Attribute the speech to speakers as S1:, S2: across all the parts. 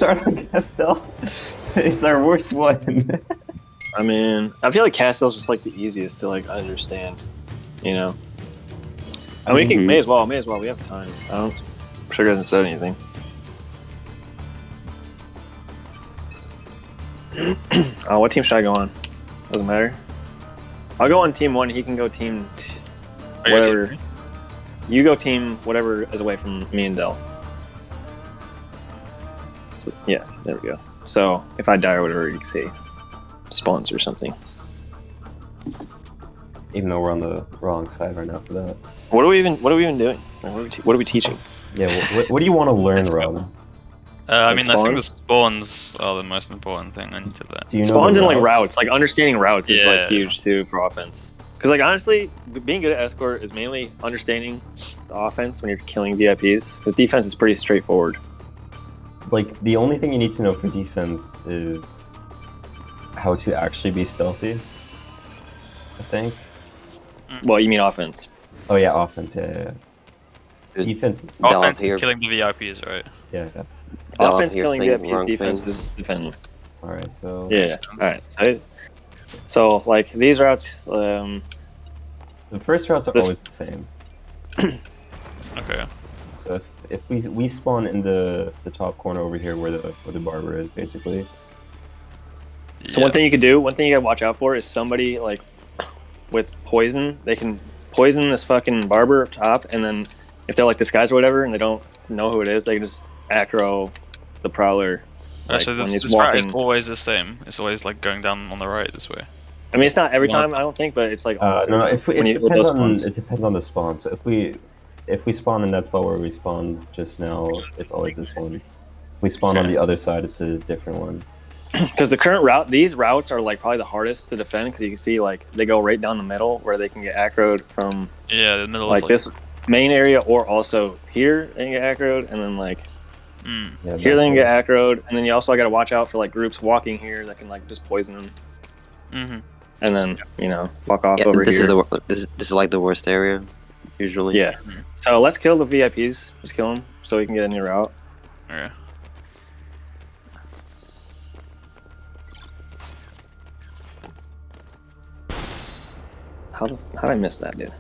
S1: Start on Castell. It's our worst one.
S2: I mean, I feel like Castell's just like the easiest to like understand, you know. I mean, we can, may as well. We have time. I don't. Sugar hasn't said anything. What team should I go on? Doesn't matter. I'll go on team 1. He can go team whatever. You go team whatever is away from me and Dell. So, yeah, there we go. So if I die or whatever, you can see spawns or something.
S1: Even though we're on the wrong side right now for that.
S2: What are we even doing? What are we teaching?
S1: Yeah. What do you want to learn, Rob?
S3: I mean, I think the spawns are the most important thing into that.
S1: Do you know
S2: spawns and like routes, like understanding routes is like huge too for offense. Because like honestly, being good at Escort is mainly understanding the offense when you're killing VIPs. Because defense is pretty straightforward.
S1: Like the only thing you need to know for defense is how to actually be stealthy. I think.
S2: Well, you mean offense?
S1: Oh yeah, offense. Yeah. Defense is
S3: offense is killing the VIPs, right?
S1: Yeah.
S2: Offense killing VIPs, defense is defending.
S1: All right, so
S2: yeah. All right, so like these routes.
S1: The first routes are always the same.
S3: Okay.
S1: So if we spawn in the top corner over here where the barber is basically.
S2: So one thing you could do, one thing you gotta watch out for is somebody like with poison. They can poison this fucking barber up top, and then if they're like disguised or whatever, and they don't know who it is, they can just aggro the prowler. Like,
S3: so this route is always the same. It's always like going down on the right this way.
S2: I mean, it's not every time, I don't think, but it's like
S1: no. It depends on the spawn. So if we spawn in that spot where we spawned just now, it's always this one. If we spawn on the other side, it's a different one.
S2: Because the current route, these routes are like probably the hardest to defend because you can see like they go right down the middle where they can get aggroed from.
S3: Yeah, the middle.
S2: Like this main area, or also here they can get aggroed, and then like here they can get aggroed, and then you also got to watch out for like groups walking here that can like just poison them. And then fuck off over
S4: this
S2: here.
S4: This is like the worst area, usually.
S2: Yeah. So let's kill the VIPs. Just kill them so we can get a new route.
S3: Yeah.
S2: How did I miss that, dude?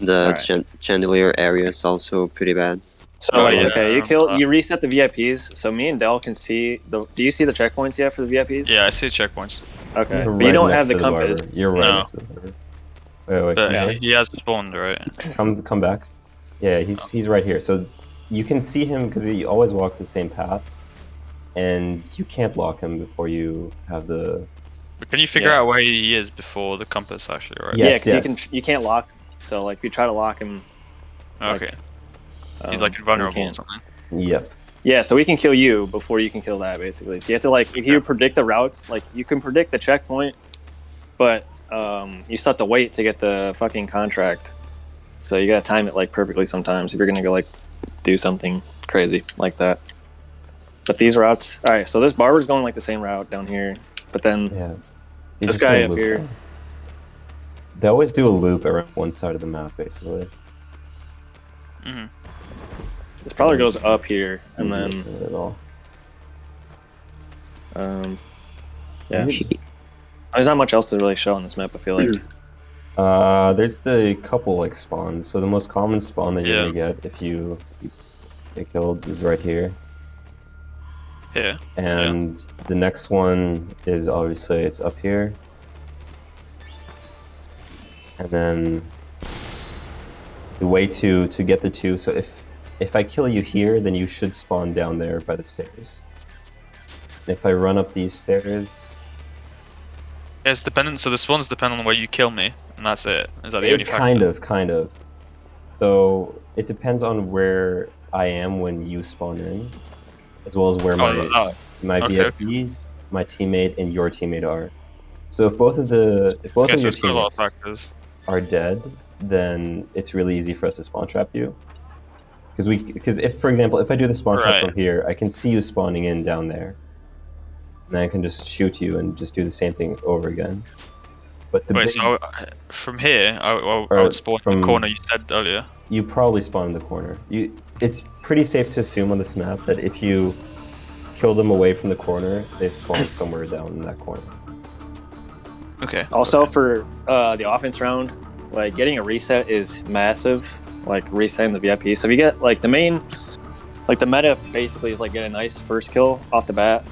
S4: The chandelier area is also pretty bad.
S2: So you reset the VIPs. So me and Dell can see the. Do you see the checkpoints yet for the VIPs?
S3: Yeah, I see checkpoints.
S2: Okay, but you don't have the compass.
S1: You're right next to the barber. Wait.
S3: But he has spawned, right?
S1: Come back. Yeah, he's right here. So you can see him because he always walks the same path, and you can't lock him before you have the.
S3: But can you figure out where he is before the compass, actually, right?
S2: Yes, yeah, because you can't lock. So like if you try to lock him.
S3: Okay. He's like invulnerable or something.
S1: Yep.
S2: Yeah, so we can kill you before you can kill that, basically. So you have to like, if you predict the routes, like you can predict the checkpoint, but you still have to wait to get the fucking contract. So you gotta time it like perfectly sometimes if you're gonna go like do something crazy like that. But these routes, all right. So this barber's going like the same route down here, but then this guy up here.
S1: Down. They always do a loop around one side of the map, basically.
S2: This probably goes up here, and then yeah. There's not much else to really show on this map, I feel like.
S1: There's the couple like spawns. So the most common spawn that you're gonna get if you get killed is right here.
S3: Yeah.
S1: And the next one is obviously it's up here. And then the way to get the two, so if I kill you here, then you should spawn down there by the stairs. If I run up these stairs...
S3: Yeah, it's dependent, so the spawns depend on where you kill me, and that's it. Is that the only factor?
S1: Kind of. So it depends on where I am when you spawn in, as well as where my VIPs, my teammate, and your teammate are. So if both of your teammates are dead, then it's really easy for us to spawn trap you. Because if, for example, if I do the spawn trap from here, I can see you spawning in down there. And then I can just shoot you and just do the same thing over again. But the
S3: Wait,
S1: big,
S3: so from here, I would spawn in the corner you said earlier.
S1: You probably spawn in the corner. It's pretty safe to assume on this map that if you kill them away from the corner, they spawn somewhere down in that corner.
S3: Okay.
S2: Also for the offense round, like getting a reset is massive. Like resetting the VIP. So if you get like the meta basically is like get a nice first kill off the bat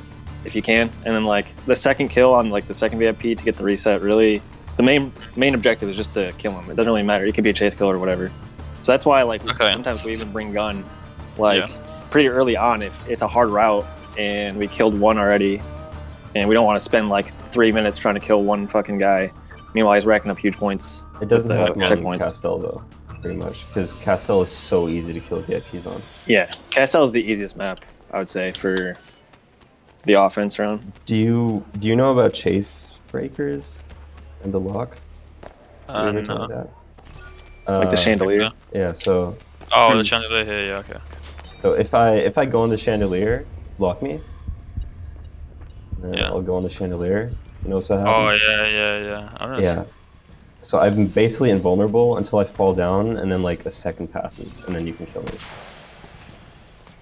S2: if you can, and then like the second kill on like the second VIP to get the reset. Really, the main objective is just to kill him. It doesn't really matter. It could be a chase kill or whatever. So that's why like sometimes we even bring gun like pretty early on if it's a hard route and we killed one already, and we don't want to spend like 3 minutes trying to kill one fucking guy. Meanwhile, he's racking up huge points.
S1: It doesn't happen on Castell though, pretty much, because Castell is so easy to kill VIPs on.
S2: Yeah, Castell is the easiest map, I would say, for the offense round.
S1: Do you know about chase breakers and the lock?
S3: No.
S2: Like the chandelier.
S1: Yeah. So.
S3: Oh, the chandelier here. Yeah. Okay.
S1: So if I go on the chandelier, block me. And then I'll go on the chandelier. You know what's what happens?
S3: Oh yeah.
S1: Yeah. So I'm basically invulnerable until I fall down, and then like a second passes, and then you can kill me.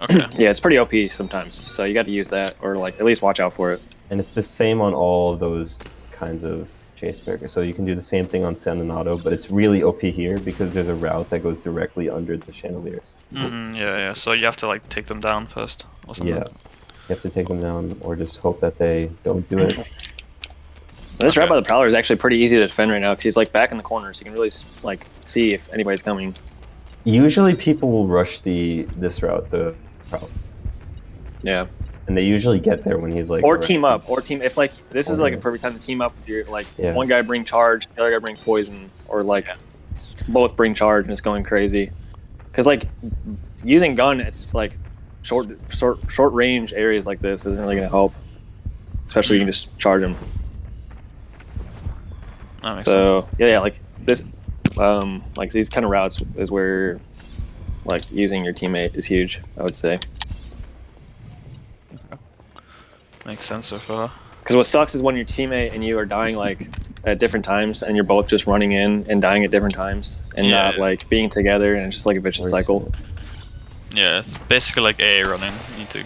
S3: Okay.
S2: Yeah, it's pretty OP sometimes, so you got to use that, or like at least watch out for it.
S1: And it's the same on all of those kinds of chase breakers. So you can do the same thing on Sandinato, but it's really OP here because there's a route that goes directly under the chandeliers.
S3: Yeah. So you have to like take them down first, or something.
S1: Yeah. You have to take them down, or just hope that they don't do it.
S2: This route by the Prowler is actually pretty easy to defend right now because he's like back in the corner, so you can really like see if anybody's coming. Usually
S1: people will rush this route, the Prowler.
S2: Yeah.
S1: And they usually get there when he's like...
S2: Or team up, if like, this is like a perfect time to team up. You're like, one guy bring charge, the other guy bring poison, or like both bring charge and it's going crazy. Because like, using gun at like short range areas like this isn't really going to help. Especially you can just charge him. So yeah, like this, like these kind of routes is where, like using your teammate is huge. I would say.
S3: Makes sense so far.
S2: Because what sucks is when your teammate and you are dying like at different times, and you're both just running in and dying at different times, and not like being together, and it's just like a vicious cycle.
S3: Yeah, it's basically like AA running. You need to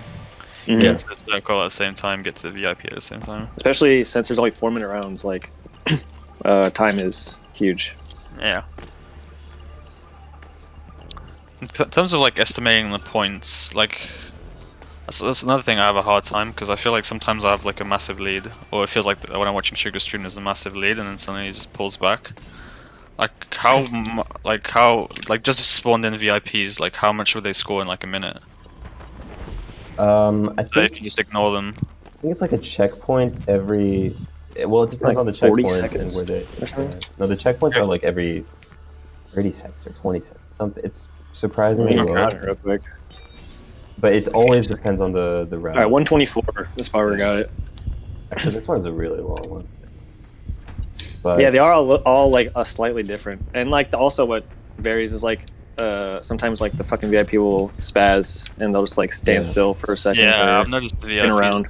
S3: get to the circle at the same time, get to the VIP at the same time.
S2: Especially since there's only 4-minute rounds, like. Time is huge.
S3: Yeah. In terms of like estimating the points, like that's another thing I have a hard time because I feel like sometimes I have like a massive lead, or it feels like when I'm watching Sugar stream there's a massive lead, and then suddenly he just pulls back. Like how just spawned in VIPs, like how much would they score in like a minute?
S1: I think
S3: you can just ignore them.
S1: I think it's like a checkpoint every. Well, it depends on the checkpoint and where they. No, the checkpoints are like every 30 seconds or 20 seconds. Something. It's surprisingly low.
S2: Real quick.
S1: But it always depends on the route.
S2: All right, 124. This power got it.
S1: Actually, this one's a really long one. But
S2: yeah, they are all like slightly different, and like also what varies is like sometimes like the fucking VIP will spaz and they'll just like stand still for a second.
S3: Yeah, I've noticed the VIPs.
S2: Around.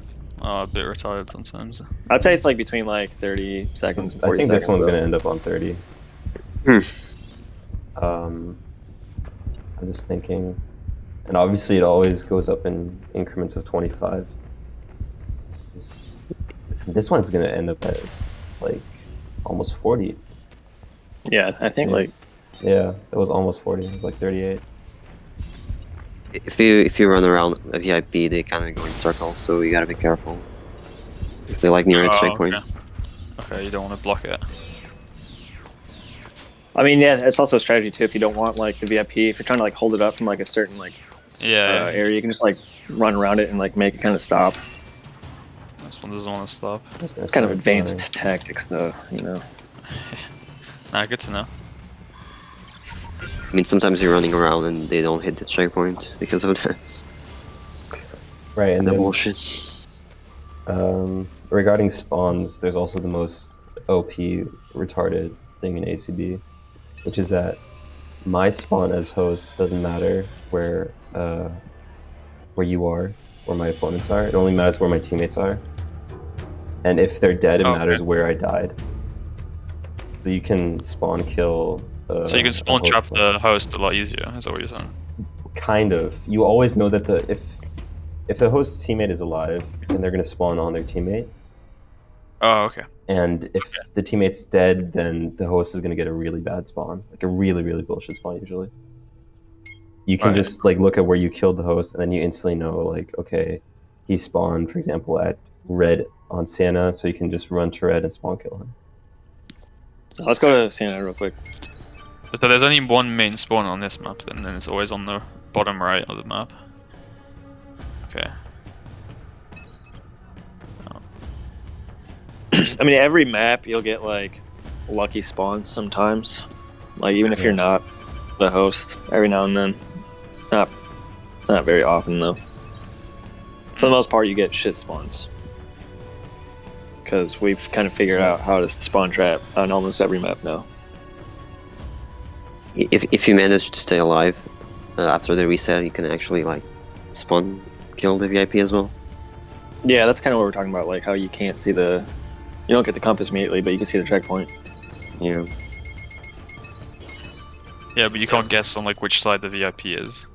S3: A bit retarded sometimes.
S2: I'd say it's like between like 30 seconds and 40 seconds.
S1: I think this one's gonna end up on 30. I'm just thinking, and obviously it always goes up in increments of 25. This one's gonna end up at like almost 40.
S2: Yeah, I think like.
S1: Yeah, it was almost 40. It was like 38.
S4: If you run around a VIP, they kind of go in circles, so you gotta be careful. If they like near a checkpoint.
S3: Okay, you don't want to block it.
S2: I mean, yeah, it's also a strategy too. If you don't want like the VIP, if you're trying to like hold it up from like a certain like area, you can just like run around it and like make it kind of stop.
S3: This one doesn't want to stop.
S2: It's kind of advanced tactics, though, you know.
S3: Nah, good to know.
S4: I mean, sometimes you're running around and they don't hit the checkpoint because of that.
S1: Right, and
S4: the
S1: then,
S4: bullshit.
S1: Regarding spawns, there's also the most OP retarded thing in ACB, which is that my spawn as host doesn't matter where you are, where my opponents are. It only matters where my teammates are. And if they're dead, it matters where I died. So you can spawn kill.
S3: So you can spawn
S1: host
S3: trap
S1: spawn.
S3: the host a lot easier. Is that what you're saying?
S1: Kind of. You always know that if the host's teammate is alive, then they're gonna spawn on their teammate.
S3: Oh, okay.
S1: And if the teammate's dead, then the host is gonna get a really bad spawn, like a really bullshit spawn usually. You can just like look at where you killed the host, and then you instantly know like, okay, he spawned, for example, at red on Siena, so you can just run to red and spawn kill him.
S2: Let's go to Siena real quick.
S3: So there's only one main spawn on this map, then, and it's always on the bottom right of the map. Okay. Oh.
S2: I mean, every map you'll get like lucky spawns sometimes. Like even if you're not the host, every now and then. It's not very often though. For the most part, you get shit spawns. Because we've kind of figured out how to spawn trap on almost every map now.
S4: If you manage to stay alive after the reset, you can actually like spawn kill the VIP as well.
S2: Yeah, that's kind of what we're talking about. Like how you can't see you don't get the compass immediately, but you can see the checkpoint.
S4: Yeah.
S3: Yeah, but you can't guess on like which side the VIP is.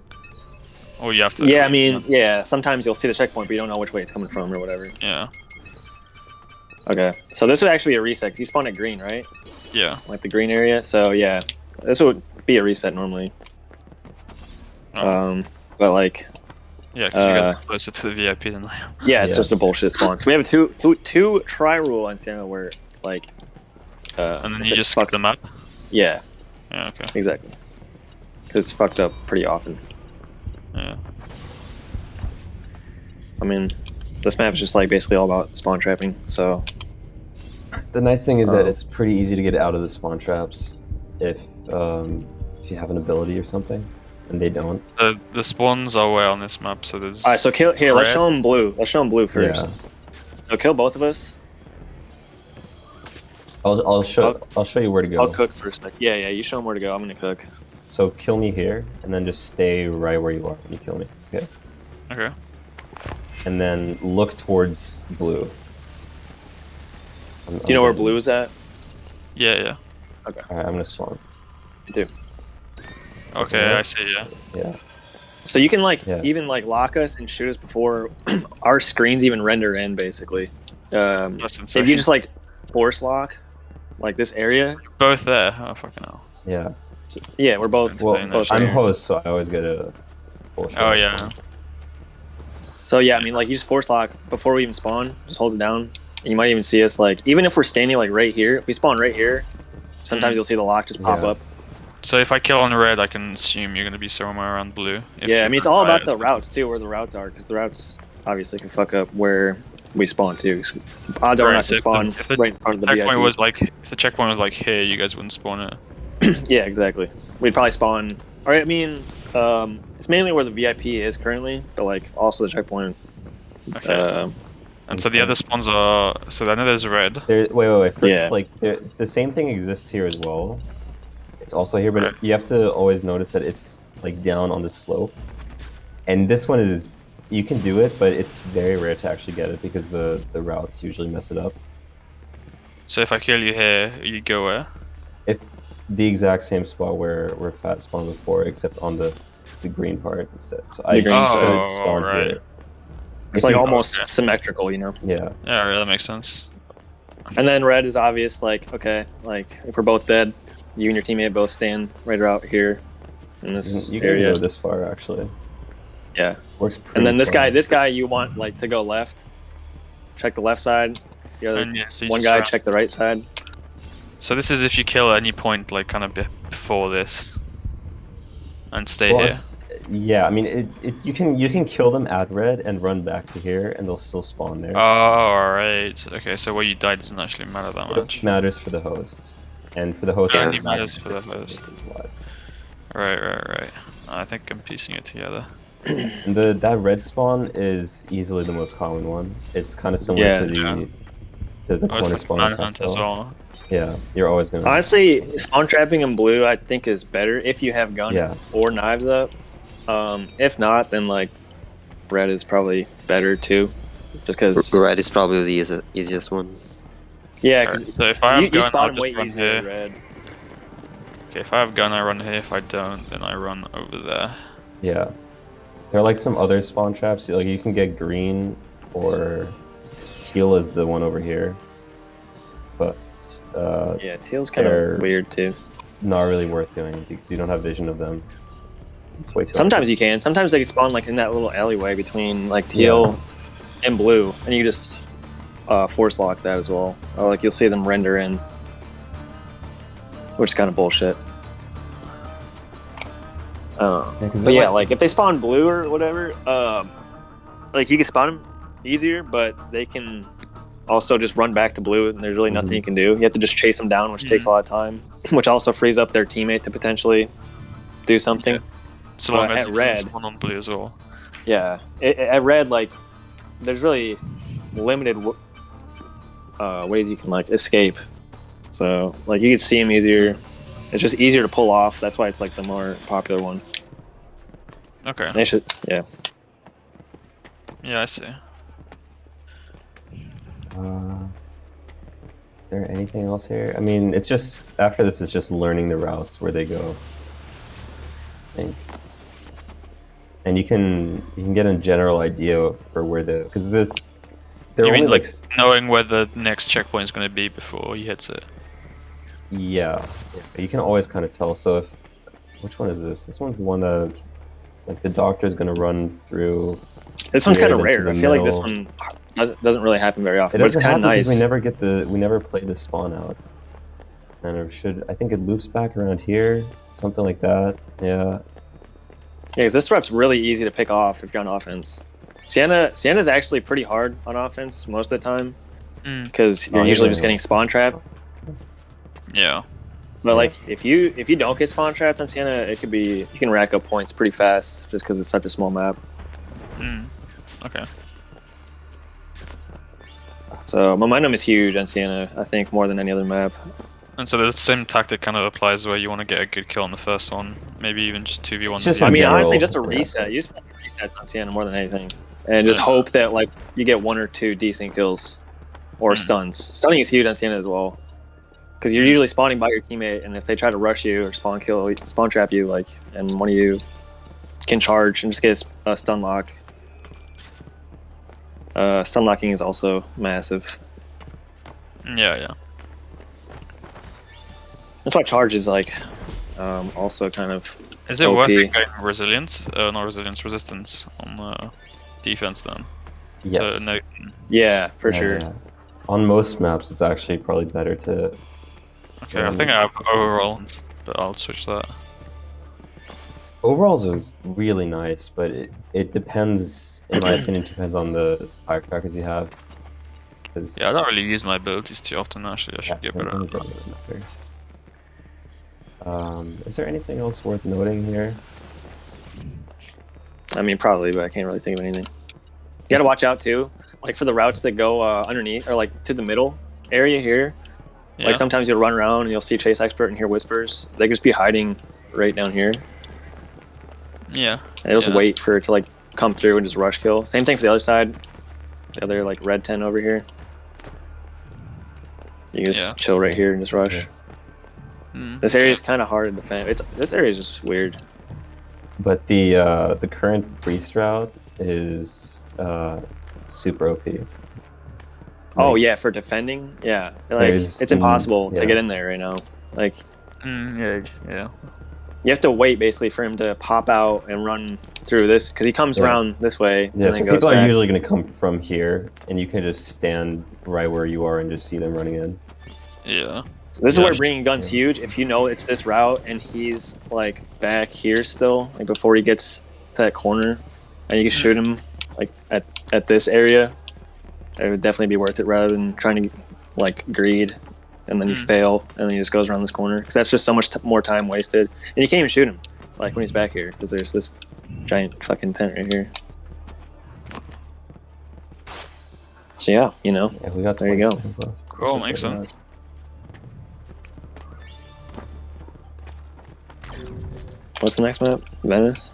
S3: Or you have to.
S2: Yeah, I mean, yeah. Sometimes you'll see the checkpoint, but you don't know which way it's coming from or whatever.
S3: Yeah.
S2: Okay, so this would actually be a reset because you spawn at green, right?
S3: Yeah.
S2: Like the green area. So yeah, this would be a reset normally.
S3: Oh.
S2: But like.
S3: Yeah, because you guys are closer to the VIP than I am.
S2: Yeah, it's just a bullshit spawn. So we have a two try rule on Siena where like.
S3: And then you just skip the map.
S2: Yeah.
S3: Yeah. Okay.
S2: Exactly. Because it's fucked up pretty often.
S3: Yeah.
S2: I mean, this map is just like basically all about spawn trapping. So.
S1: The nice thing is that it's pretty easy to get out of the spawn traps if you have an ability or something, and they don't.
S3: The spawns are way on this map, so there's.
S2: All right, so kill here. Let's show them blue. Let's show them blue first. Yeah. So kill both of us.
S1: I'll show you where to go.
S2: I'll cook first. Yeah, you show them where to go. I'm gonna cook.
S1: So kill me here, and then just stay right where you are when you kill me. Okay.
S3: Okay.
S1: And then look towards blue.
S2: Do you know where blue is at?
S3: Yeah.
S2: Okay.
S1: Alright, I'm gonna spawn.
S2: Me too.
S3: Okay, I see. Yeah.
S1: Yeah.
S2: So you can like even like lock us and shoot us before our screens even render in, basically.
S3: That's insane.
S2: If you just like force lock, like this area.
S3: Both there. Oh fucking hell.
S1: Yeah.
S2: So, yeah, we're both.
S1: Well, I'm host, so I always get a.
S3: Oh yeah.
S2: So yeah, I mean, like you just force lock before we even spawn. Just hold it down. And you might even see us like even if we're standing like right here. If we spawn right here, sometimes you'll see the lock just pop up.
S3: So if I kill on red, I can assume you're gonna be somewhere around blue.
S2: Yeah, I mean it's all about the routes too, where the routes are, because the routes obviously can fuck up where we spawn too. Odds are not to spawn right in front of the
S3: checkpoint
S2: VIP.
S3: was like if the checkpoint was like here, you guys wouldn't spawn it.
S2: Yeah, exactly. We'd probably spawn. All right, I mean, it's mainly where the VIP is currently, but like also the checkpoint.
S3: Okay. And so the other spawns are. So I know there's red.
S1: Wait. First, like the same thing exists here as well. It's also here, but you have to always notice that it's like down on the slope. And this one is you can do it, but it's very rare to actually get it because the routes usually mess it up.
S3: So if I kill you here, you go where?
S1: If the exact same spot where Fat spawned before, except on the green part instead. So I should spawn here.
S2: It's like almost symmetrical, you know?
S1: Yeah.
S3: Yeah, that makes sense.
S2: And then red is obvious, like, okay, like, if we're both dead, you and your teammate both stand right out here in this
S1: you
S2: area.
S1: can go this far, actually.
S2: Yeah.
S1: Works pretty
S2: And then this
S1: far.
S2: guy you want, like, to go left. Check the left side. The other
S3: so
S2: one guy, check the right side.
S3: So this is if you kill at any point, like, kind of before this. And stay here.
S1: Yeah, I mean, you can kill them at red and run back to here, and they'll still spawn there.
S3: Oh, alright. Okay, so where you died doesn't actually matter that much.
S1: It matters for the host, and for the host.
S3: Yeah, it matters for the host. Right. I think I'm piecing it together.
S1: And that red spawn is easily the most common one. It's kind of similar to the corner spawn
S3: as well.
S1: Yeah, you're always gonna.
S2: Honestly, spawn trapping in blue I think is better if you have gun or knives up. If not, then like red is probably better too, just because
S4: red is probably the easiest one.
S2: Yeah, because
S3: so if I have
S2: you
S3: gun,
S2: spot
S3: I'll
S2: him
S3: just
S2: way
S3: run
S2: easier
S3: here.
S2: in red.
S3: Okay, if I have gun, I run here. If I don't, then I run over there.
S1: Yeah. There are like some other spawn traps. Like you can get green or teal is the one over here. But
S2: Yeah, teal's kind of weird too.
S1: Not really worth doing because you don't have vision of them. It's way too
S2: Sometimes
S1: hard.
S2: you can. Sometimes they can spawn like in that little alleyway between like teal and blue, and you just force lock that as well. Or like you'll see them render in, which is kind of bullshit. But yeah, like if they spawn blue or whatever, like you can spawn them easier, but they can also just run back to blue, and there's really nothing you can do. You have to just chase them down, which takes a lot of time, which also frees up their teammate to potentially do something.
S3: Yeah. So long as
S2: at
S3: you
S2: red,
S3: spawn on blue as well.
S2: Yeah, at red, like there's really limited ways you can like escape. So like you can see them easier. It's just easier to pull off. That's why it's like the more popular one.
S3: Okay.
S2: They should, yeah.
S3: Yeah, I see.
S1: Is there anything else here? I mean, it's just after this, it's just learning the routes where they go. I think, and you can get a general idea for where because this.
S3: You mean like knowing where the next checkpoint is going to be before you hit it?
S1: Yeah, you can always kind of tell. So which one is this? This one's the one that like the doctor's going to run through.
S2: This one's kind of rare. I feel like this one doesn't really happen very often. But it's kind of nice.
S1: We never play the spawn out, and I think it loops back around here, something like that. Yeah.
S2: Yeah, because this rought's really easy to pick off if you're on offense. Siena's actually pretty hard on offense most of the time, because you're usually just getting spawn trapped.
S3: Yeah.
S2: But like if you don't get spawn trapped on Siena, it could be you can rack up points pretty fast just because it's such a small map.
S3: Okay.
S2: So momentum is huge on Siena, I think, more than any other map.
S3: And so the same tactic kind of applies where you want to get a good kill on the first one, maybe even just 2v1.
S2: I mean, honestly, just a reset. You just want resets on Siena more than anything, and just hope that like you get 1 or 2 decent kills or stuns. Stunning is huge on Siena as well, because you're usually spawning by your teammate, and if they try to rush you or spawn trap you, like, and one of you can charge and just get a stun lock. Stun locking is also massive.
S3: Yeah.
S2: That's why charge is like also kind of.
S3: Is it
S2: OP.
S3: worth it going resilience? Not resilience, resistance on defense then?
S1: Yes.
S2: Yeah, for sure.
S1: Yeah. On most maps, it's actually probably better to.
S3: Okay, I think I have overall, but I'll switch that.
S1: Overalls are really nice, but it depends, in my opinion, depends on the firecrackers you have.
S3: Yeah, I don't really use my abilities too often, actually. I should get better at that.
S1: Is there anything else worth noting here?
S2: I mean, probably, but I can't really think of anything. You gotta watch out too, like for the routes that go underneath, or like to the middle area here. Yeah. Like sometimes you'll run around and you'll see Chase Expert and hear whispers. They could just be hiding right down here.
S3: Yeah.
S2: And it'll just wait for it to like come through and just rush kill. Same thing for the other side. The other like red tent over here. You just chill right here and just rush. This area is kind of hard to defend. This area is just weird.
S1: But the current priest route is super OP.
S2: Oh yeah, for defending, yeah. Like it's impossible to get in there right now. Like,
S3: yeah.
S2: You have to wait basically for him to pop out and run through this because he comes around this way.
S1: Yeah, so people are usually going to come from here, and you can just stand right where you are and just see them running in.
S3: Yeah.
S2: This is where bringing gun's huge. If you know it's this route and he's like back here still, like before he gets to that corner, and you can shoot him like at this area, it would definitely be worth it rather than trying to like greed and then you fail and then he just goes around this corner because that's just so much more time wasted, and you can't even shoot him like when he's back here because there's this giant fucking tent right here. So yeah, you know,
S1: we got
S2: there you go.
S3: Cool, makes sense.
S2: What's the next map? Venice?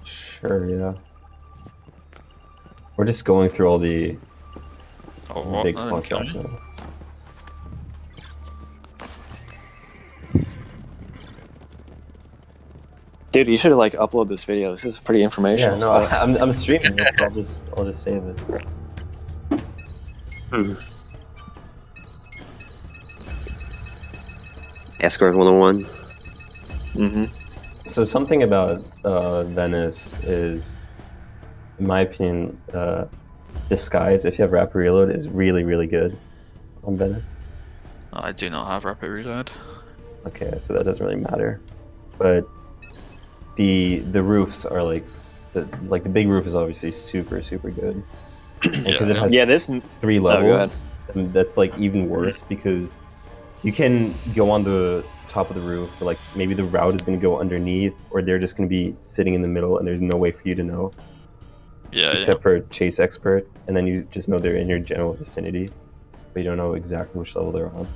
S1: Sure, yeah. We're just going through all the big spawn traps now.
S2: Dude, you should like upload this video. This is pretty informational.
S1: Yeah, no,
S2: stuff.
S1: I'm streaming. I'll just save it.
S4: Escort 101.
S1: So something about Venice is, in my opinion, disguise, if you have rapid reload, is really, really good on Venice.
S3: I do not have rapid reload.
S1: Okay, so that doesn't really matter. But the roofs are like the big roof is obviously super, super good. Because it has
S2: this
S1: 3 levels, and that's like even worse because you can go on the top of the roof, but like maybe the route is going to go underneath, or they're just going to be sitting in the middle, and there's no way for you to know.
S3: Yeah.
S1: Except for Chase Expert, and then you just know they're in your general vicinity, but you don't know exactly which level they're on.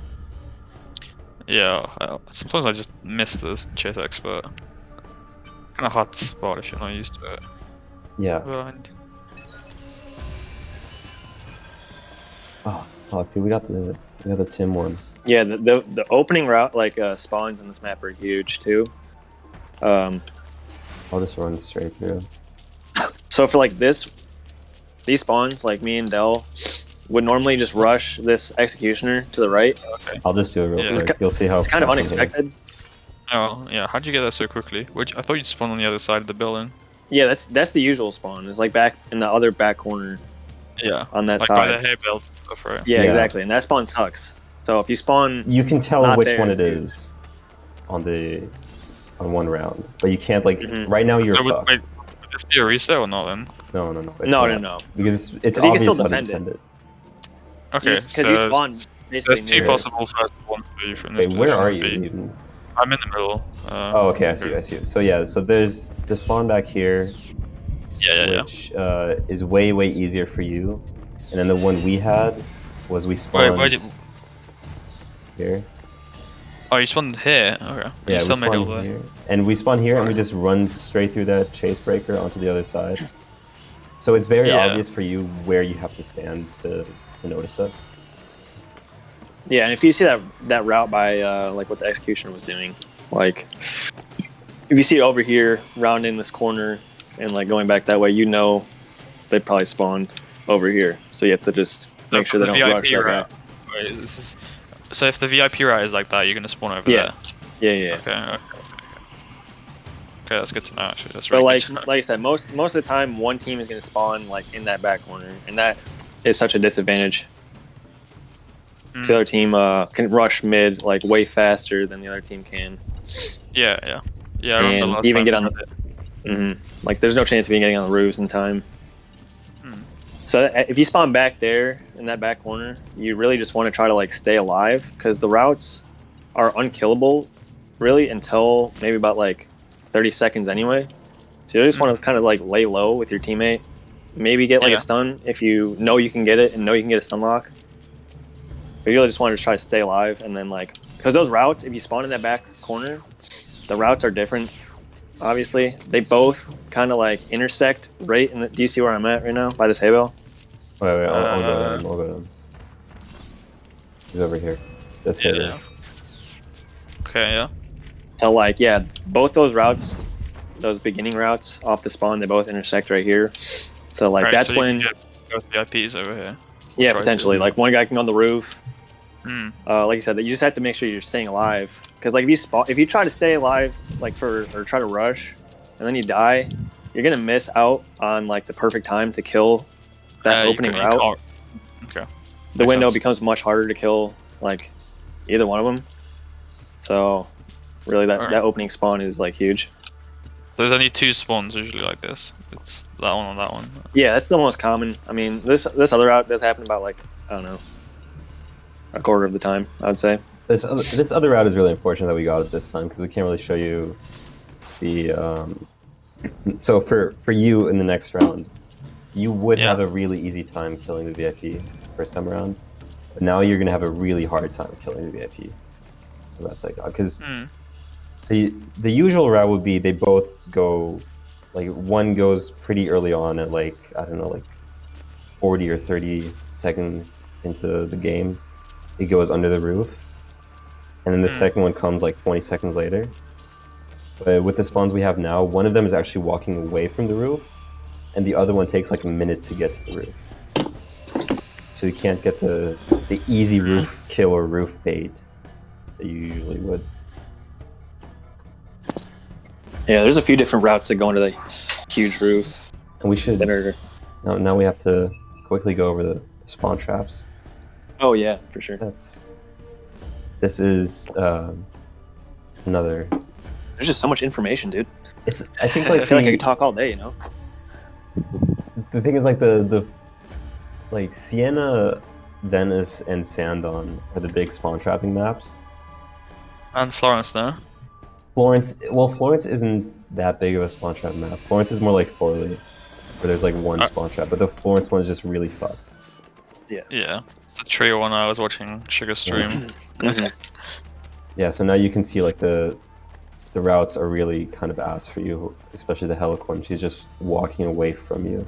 S3: Yeah, sometimes I just miss this Chase Expert. Kind of hard to spot if you're not used to it.
S1: Yeah.
S3: Blind.
S1: Oh fuck, dude, we got the Tim one.
S2: Yeah, the opening route like spawns on this map are huge too.
S1: I'll just run straight through.
S2: So for like these spawns, like me and Dell would normally just rush this executioner to the right.
S3: Okay.
S1: I'll just do it real quick. You'll see how
S2: it's kind of unexpected.
S3: Oh yeah, how'd you get that so quickly? I thought you'd spawn on the other side of the building.
S2: Yeah, that's the usual spawn. It's like back in the other back corner.
S3: Yeah.
S2: On that
S3: like
S2: side.
S3: By the hay bales stuff, right?
S2: Yeah, exactly. And that spawn sucks. So if you spawn,
S1: you can tell which one it is on one round, but you can't like right now you're fucked.
S3: Wait, would this be a reset or not then?
S1: No.
S2: No.
S1: Because it's
S2: you can
S1: obvious
S2: still
S1: how to
S2: defend
S1: it.
S3: Okay,
S2: because you spawn basically.
S3: There's 2 possible first ones for you from this.
S1: Wait, where are you even?
S3: I'm in the middle.
S1: Oh, okay, I see you. So yeah, so there's the spawn back here. Which is way easier for you, and then the one we had was we spawned.
S3: Wait,
S1: here.
S3: Oh, you spawned here. Okay.
S1: Yeah, we spawned here, and we spawn here, and we just run straight through that chase breaker onto the other side. So it's very obvious for you where you have to stand to notice us.
S2: Yeah, and if you see that route by like what the executioner was doing, like if you see it over here, rounding this corner and like going back that way, you know they probably spawned over here. So you have to just make sure they don't rush that guy.
S3: Wait, so if the VIP route is like that, you're gonna spawn over there.
S2: Yeah.
S3: Okay, that's good to know. Actually, that's
S2: but
S3: really
S2: like I said, most of the time, one team is gonna spawn like in that back corner, and that is such a disadvantage. The other team can rush mid like way faster than the other team can.
S3: Yeah. I remember last
S2: even
S3: time
S2: get on. Like, there's no chance of you getting on the roofs in time. So if you spawn back there in that back corner, you really just want to try to like stay alive because the routes are unkillable, really, until maybe about like 30 seconds anyway. So you just want to kind of like lay low with your teammate, maybe get like a stun if you know you can get it and know you can get a stun lock. But you really just want to try to stay alive, and then like because those routes, if you spawn in that back corner, the routes are different. Obviously, they both kind of like intersect right in the. Do you see where I'm at right now by this hay bale?
S1: Wait, I'll go to him. He's over here. This hay bale.
S3: Okay, yeah.
S2: So like, both those routes, those beginning routes off the spawn, they both intersect right here. So like that's
S3: so
S2: when.
S3: You get both VIPs over here.
S2: Yeah, potentially. Like one guy can go on the roof.
S3: Like
S2: I said, you just have to make sure you're staying alive. Because like if you try to stay alive, like or try to rush, and then you die, you're gonna miss out on like the perfect time to kill that opening route.
S3: Okay.
S2: The window becomes much harder to kill, like either one of them. So really, that opening spawn is like huge.
S3: There's only 2 spawns usually like this. It's that one or that one.
S2: Yeah, that's the most common. I mean, this other route does happen about like I don't know, a quarter of the time, I would say.
S1: This other route is really unfortunate that we got it this time because we can't really show you the. So for you in the next round, you would have a really easy time killing the VIP first time around, but now you're gonna have a really hard time killing the VIP. So that's like because the usual route would be they both go, like one goes pretty early on at like I don't know like 40 or 30 seconds into the game. It goes under the roof, and then the second one comes like 20 seconds later. But with the spawns we have now, one of them is actually walking away from the roof, and the other one takes like a minute to get to the roof. So you can't get the easy roof kill or roof bait that you usually would.
S2: Yeah, there's a few different routes that go into the huge roof.
S1: And we should... Now we have to quickly go over the spawn traps.
S2: Oh yeah, for sure.
S1: This is another...
S2: There's just so much information, dude.
S1: I think like
S2: I feel like I could talk all day, you know?
S1: The thing is like like Siena, Venice, and Sandon are the big spawn trapping maps.
S3: And Florence, no?
S1: Florence isn't that big of a spawn trap map. Florence is more like Forley, where there's like one spawn trap, but the Florence one is just really fucked.
S2: Yeah.
S3: Yeah. It's a trio one I was watching Sugar stream.
S1: Yeah, so now you can see like the routes are really kind of ass for you, especially the Helic one. She's just walking away from you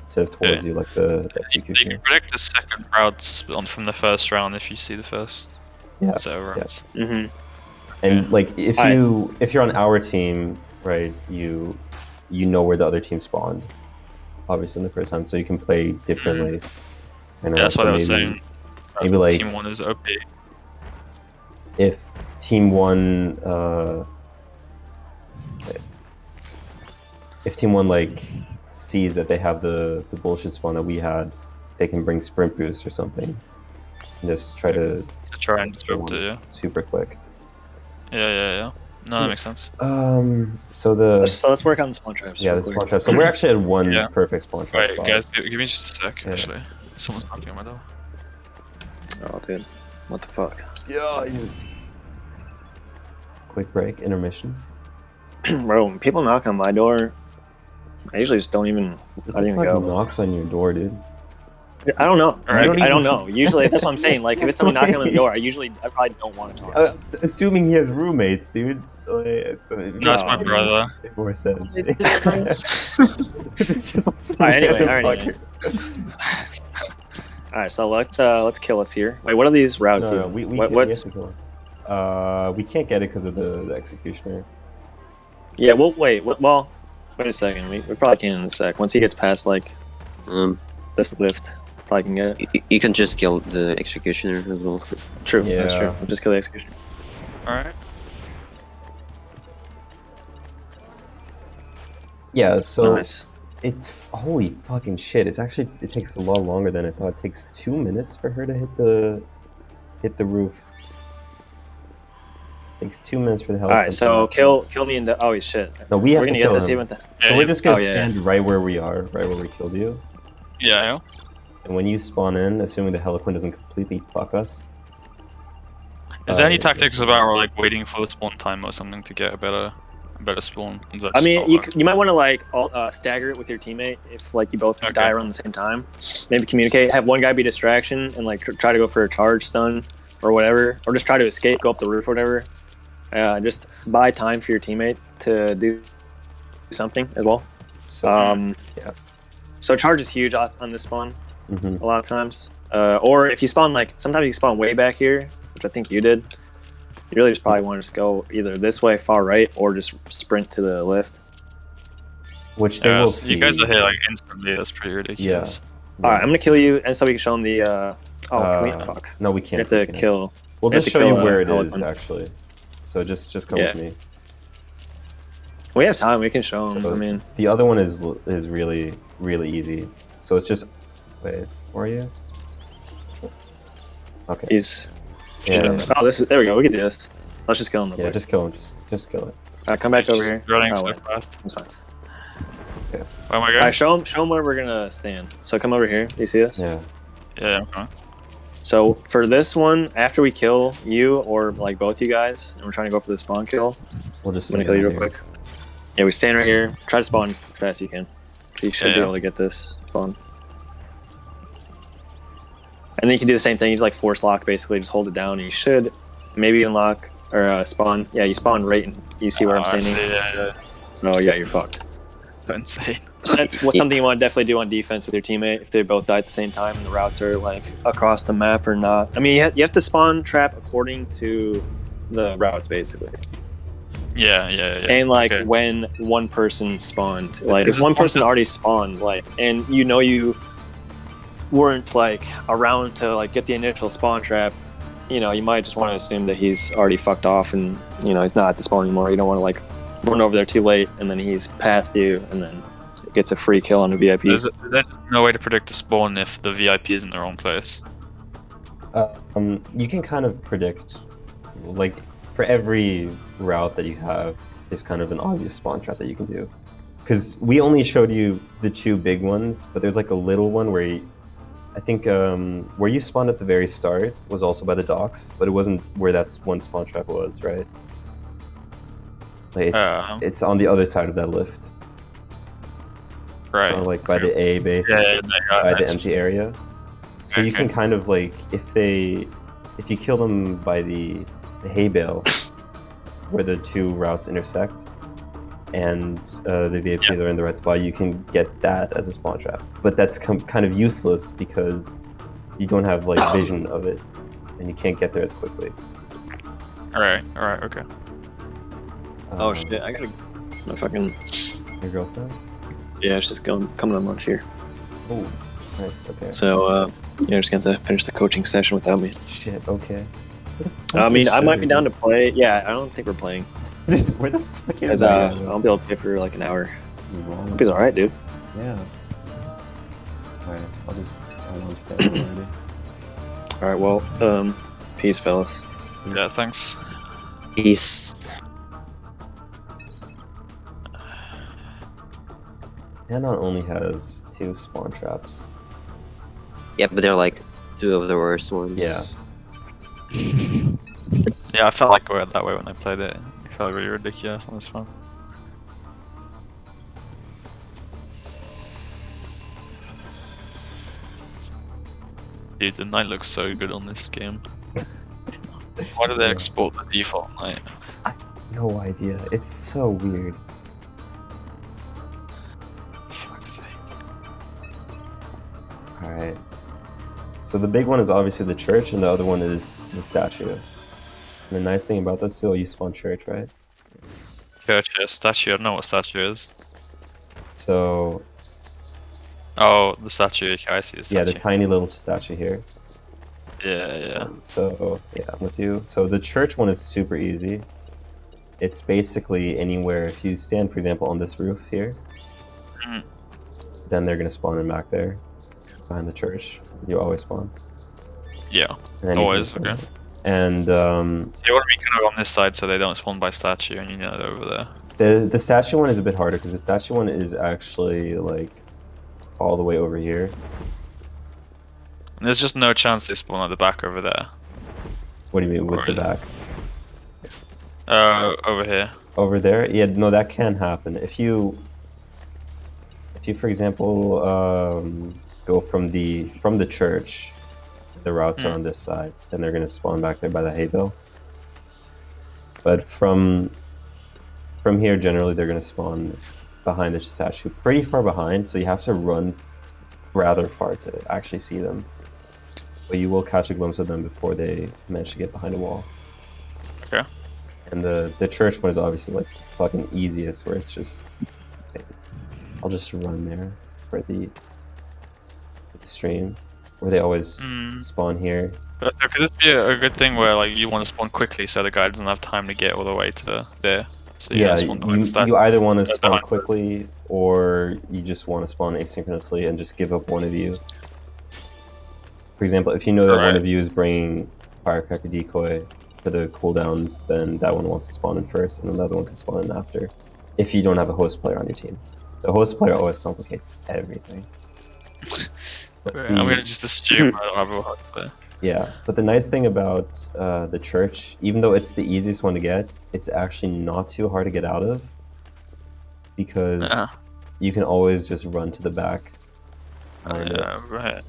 S1: instead of towards you, like the executioner.
S3: You can predict the second routes from the first round if you see the first set of routes.
S2: Yeah.
S1: And like if you're on our team, right, you know where the other team spawned, obviously in the first time, so you can play differently. And
S3: that's what I was saying.
S1: Maybe like
S3: team 1 is OP.
S1: If team 1 like sees that they have the bullshit spawn that we had, they can bring sprint boost or something. And just try and
S3: disrupt it, yeah.
S1: Super quick.
S3: Yeah. No, that makes sense.
S1: So
S2: let's work on the spawn traps.
S1: Yeah, the spawn traps. So we're actually at one perfect spawn trap.
S3: Right, guys, give me just a sec. Actually, someone's knocking on my door.
S2: Oh, dude, what the fuck?
S1: Yeah. Quick break, intermission.
S2: Bro, when people knock on my door, I usually just don't even. I don't even go.
S1: Knocks on your door, dude.
S2: I don't know. I don't know. Usually, that's what I'm saying. Like, if it's someone knocking on the door, I probably don't want to talk.
S1: Assuming he has roommates, dude.
S3: That's my brother.
S1: More sense. It's just
S2: like anyway. All right, so let's kill us here. Wait, what are these routes?
S1: No, we can't get it because of the executioner.
S2: Yeah, well, wait a second. We probably can in a sec. Once he gets past like this lift, probably can get it.
S4: You can just kill the executioner as well.
S2: True, that's true. We'll just kill the executioner.
S3: All right.
S1: Yeah, so
S2: nice.
S1: Holy fucking shit! It takes a lot longer than I thought. It takes 2 minutes for her to hit the roof. It takes 2 minutes for the helicopter.
S2: All right, so kill me into. Oh shit!
S1: No, we have to kill him.
S2: Even
S1: so we're just gonna stand right where we are, right where we killed you.
S3: Yeah.
S1: And when you spawn in, assuming the Heliquin doesn't completely fuck us.
S3: Is there any tactics about like waiting for the spawn time or something to get a better spawn?
S2: I mean, you might want to like stagger it with your teammate if like you both die around the same time. Maybe communicate. Have one guy be distraction and like try to go for a charge stun or whatever, or just try to escape, go up the roof or whatever. Just buy time for your teammate to do something as well.
S1: So,
S2: So charge is huge on this spawn a lot of times. Or if you spawn like sometimes you spawn way back here, which I think you did. You really just probably want to just go either this way, far right, or just sprint to the left.
S1: Which they will see.
S3: You guys are here like instantly. That's pretty ridiculous.
S2: Yeah. All right, I'm gonna kill you, and so we can show them the. Fuck.
S1: No, we can't.
S2: We have to kill.
S1: We'll just show you where it is actually. So just come with me.
S2: We have time. We can show them.
S1: So
S2: I mean,
S1: the other one is really easy. So it's just wait. Where are you? Okay.
S2: He's.
S1: Yeah.
S2: Oh, there we go. We can do this. Let's just kill him.
S1: Yeah, just kill him. Just kill it.
S2: Alright, come back over here.
S3: Running so fast.
S2: That's fine.
S3: Okay. Where am I going?
S2: Alright, show him where we're gonna stand. So come over here. Do you see us?
S1: Yeah.
S3: Yeah. Okay.
S2: So for this one, after we kill you or like both you guys, and we're trying to go for the spawn kill,
S1: we'll just
S2: I'm gonna kill you real quick. Yeah, we stand right here. Try to spawn as fast as you can. You should be able to get this spawn. And then you can do the same thing. You like force lock, basically, just hold it down. And you should maybe unlock or spawn. Yeah, you spawn right, and you see where I'm standing. So yeah, you're fucked.
S3: Insane.
S2: So that's something you want to definitely do on defense with your teammate if they both die at the same time and the routes are like across the map or not. I mean, you have to spawn trap according to the routes, basically. And like
S3: okay.
S2: when one person spawned, like if one person already spawned, like, and you weren't like around to like get the initial spawn trap, you might just want to assume that he's already fucked off and he's not at the spawn anymore. You don't want to like run over there too late and then he's past you and then gets a free kill on the VIP.
S3: There's no way to predict the spawn if the VIP is in the wrong place.
S1: You can kind of predict, like, for every route that you have, there's kind of an obvious spawn trap that you can do. Because we only showed you the two big ones, but there's like a little one where I think where you spawned at the very start was also by the docks, but it wasn't where that one spawn trap was, right? Like it's on the other side of that lift.
S3: Right.
S1: So like by the A base, by the empty area. So you can kind of like, if you kill them by the hay bale, where the two routes intersect, and the VIPs are in the right spot, you can get that as a spawn trap. But that's kind of useless because you don't have like vision of it, and you can't get there as quickly.
S3: Alright, okay.
S2: Oh shit, I gotta my fucking...
S1: Your girlfriend?
S2: Yeah, she's coming on lunch here.
S1: Oh, nice, okay.
S2: So, just gonna finish the coaching session without me.
S1: Shit, okay.
S2: I mean, I might be down to play. Yeah, I don't think we're playing.
S1: Where the fuck is
S2: I'll be able to play for like an hour. He's alright, dude.
S1: Yeah. Alright, I'll just set it already.
S2: Alright, well, peace, fellas.
S1: Peace.
S3: Yeah, thanks.
S4: Peace.
S1: Siena only has 2 spawn traps.
S4: Yeah, but they're like 2 of the worst ones.
S1: Yeah.
S3: Yeah, I felt like I went that way when I played it. It felt really ridiculous on this one. Dude, the night looks so good on this game. Why did they export the default night?
S1: I have no idea. It's so weird.
S3: Fuck's sake.
S1: Alright. So the big one is obviously the church, and the other one is the statue. And the nice thing about those two, you spawn church, right?
S3: Church, yeah, statue, I don't know what statue is.
S1: So...
S3: Oh, the statue, okay, I see the statue.
S1: Yeah, the tiny little statue here.
S3: Yeah.
S1: So, yeah, I'm with you. So the church one is super easy. It's basically anywhere, if you stand, for example, on this roof here, then they're going to spawn in back there, behind the church. You always spawn.
S3: Yeah, always, okay.
S1: And,
S3: you want to be kind of on this side so they don't spawn by statue, and they're over there.
S1: The statue one is a bit harder, because the statue one is actually, like, all the way over here.
S3: And there's just no chance they spawn at the back over there.
S1: What do you mean, with the back?
S3: Over here.
S1: Over there? Yeah, no, that can happen. If you for example, go from the church, the routes are on this side, then they're gonna spawn back there by the hay bale. But from here, generally, they're gonna spawn behind the statue, pretty far behind, so you have to run rather far to actually see them. But you will catch a glimpse of them before they manage to get behind a wall.
S3: Okay.
S1: And the church one is obviously like fucking easiest, where it's just... I'll just run there for the stream, where they always spawn here.
S3: But could this be a good thing where like you want to spawn quickly so the guy doesn't have time to get all the way to there? So you
S1: either want to spawn quickly, or you just want to spawn asynchronously and just give up one of you. For example, if you know that one of you is bringing firecracker decoy to the cooldowns, then that one wants to spawn in first, and another one can spawn in after. If you don't have a host player on your team, the host player always complicates everything.
S3: I'm gonna just assume I don't have a host player.
S1: Yeah, but the nice thing about the church, even though it's the easiest one to get, it's actually not too hard to get out of, because you can always just run to the back.
S3: Right.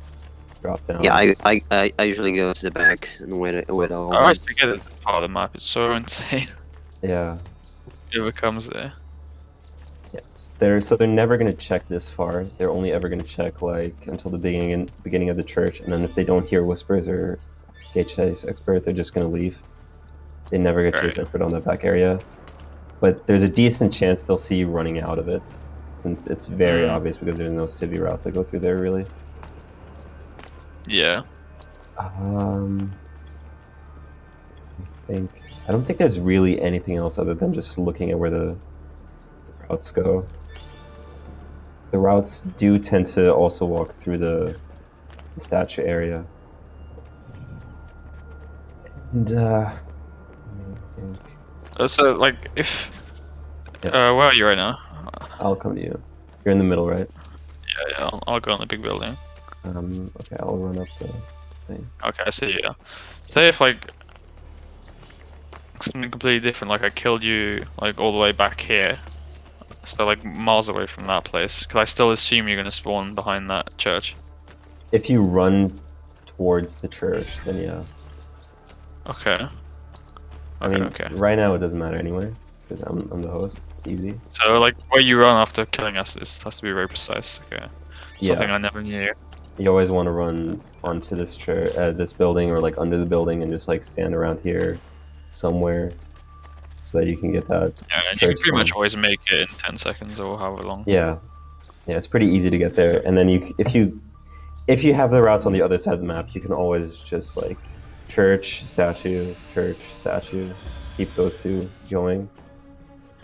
S1: Drop down.
S4: Yeah, I usually go to the back and wait all.
S3: I always forget this part of the map. It's so insane.
S1: Yeah.
S3: It becomes there.
S1: Yes, so they're never gonna check this far. They're only ever gonna check like until the beginning of the church, and then if they don't hear whispers or get chase expert, they're just gonna leave. They never get chase expert on that back area. but there's a decent chance they'll see you running out of it, since it's very obvious because there's no civvy routes that go through there really.
S3: Yeah.
S1: I don't think there's really anything else other than just looking at where the routes go. The routes do tend to also walk through the statue area. And
S3: So like if where are you right now?
S1: I'll come to you. You're in the middle, right?
S3: Yeah, I'll go on the big building.
S1: Okay, I'll run up the thing.
S3: Okay, I see you. Yeah. Say if like something completely different, like I killed you like all the way back here, so like miles away from that place. Could I still assume you're gonna spawn behind that church?
S1: If you run towards the church, then yeah.
S3: Okay.
S1: I mean, right now it doesn't matter anyway, because I'm the host. It's easy.
S3: So like where you run after killing us, this has to be very precise. Okay. Something I never knew.
S1: You always want to run onto this church, this building, or like under the building, and just like stand around here, somewhere, so that you can get that.
S3: Yeah, and you can pretty much always make it in 10 seconds or however long.
S1: Yeah, yeah, it's pretty easy to get there. And then if you have the routes on the other side of the map, you can always just like church, statue, just keep those two going.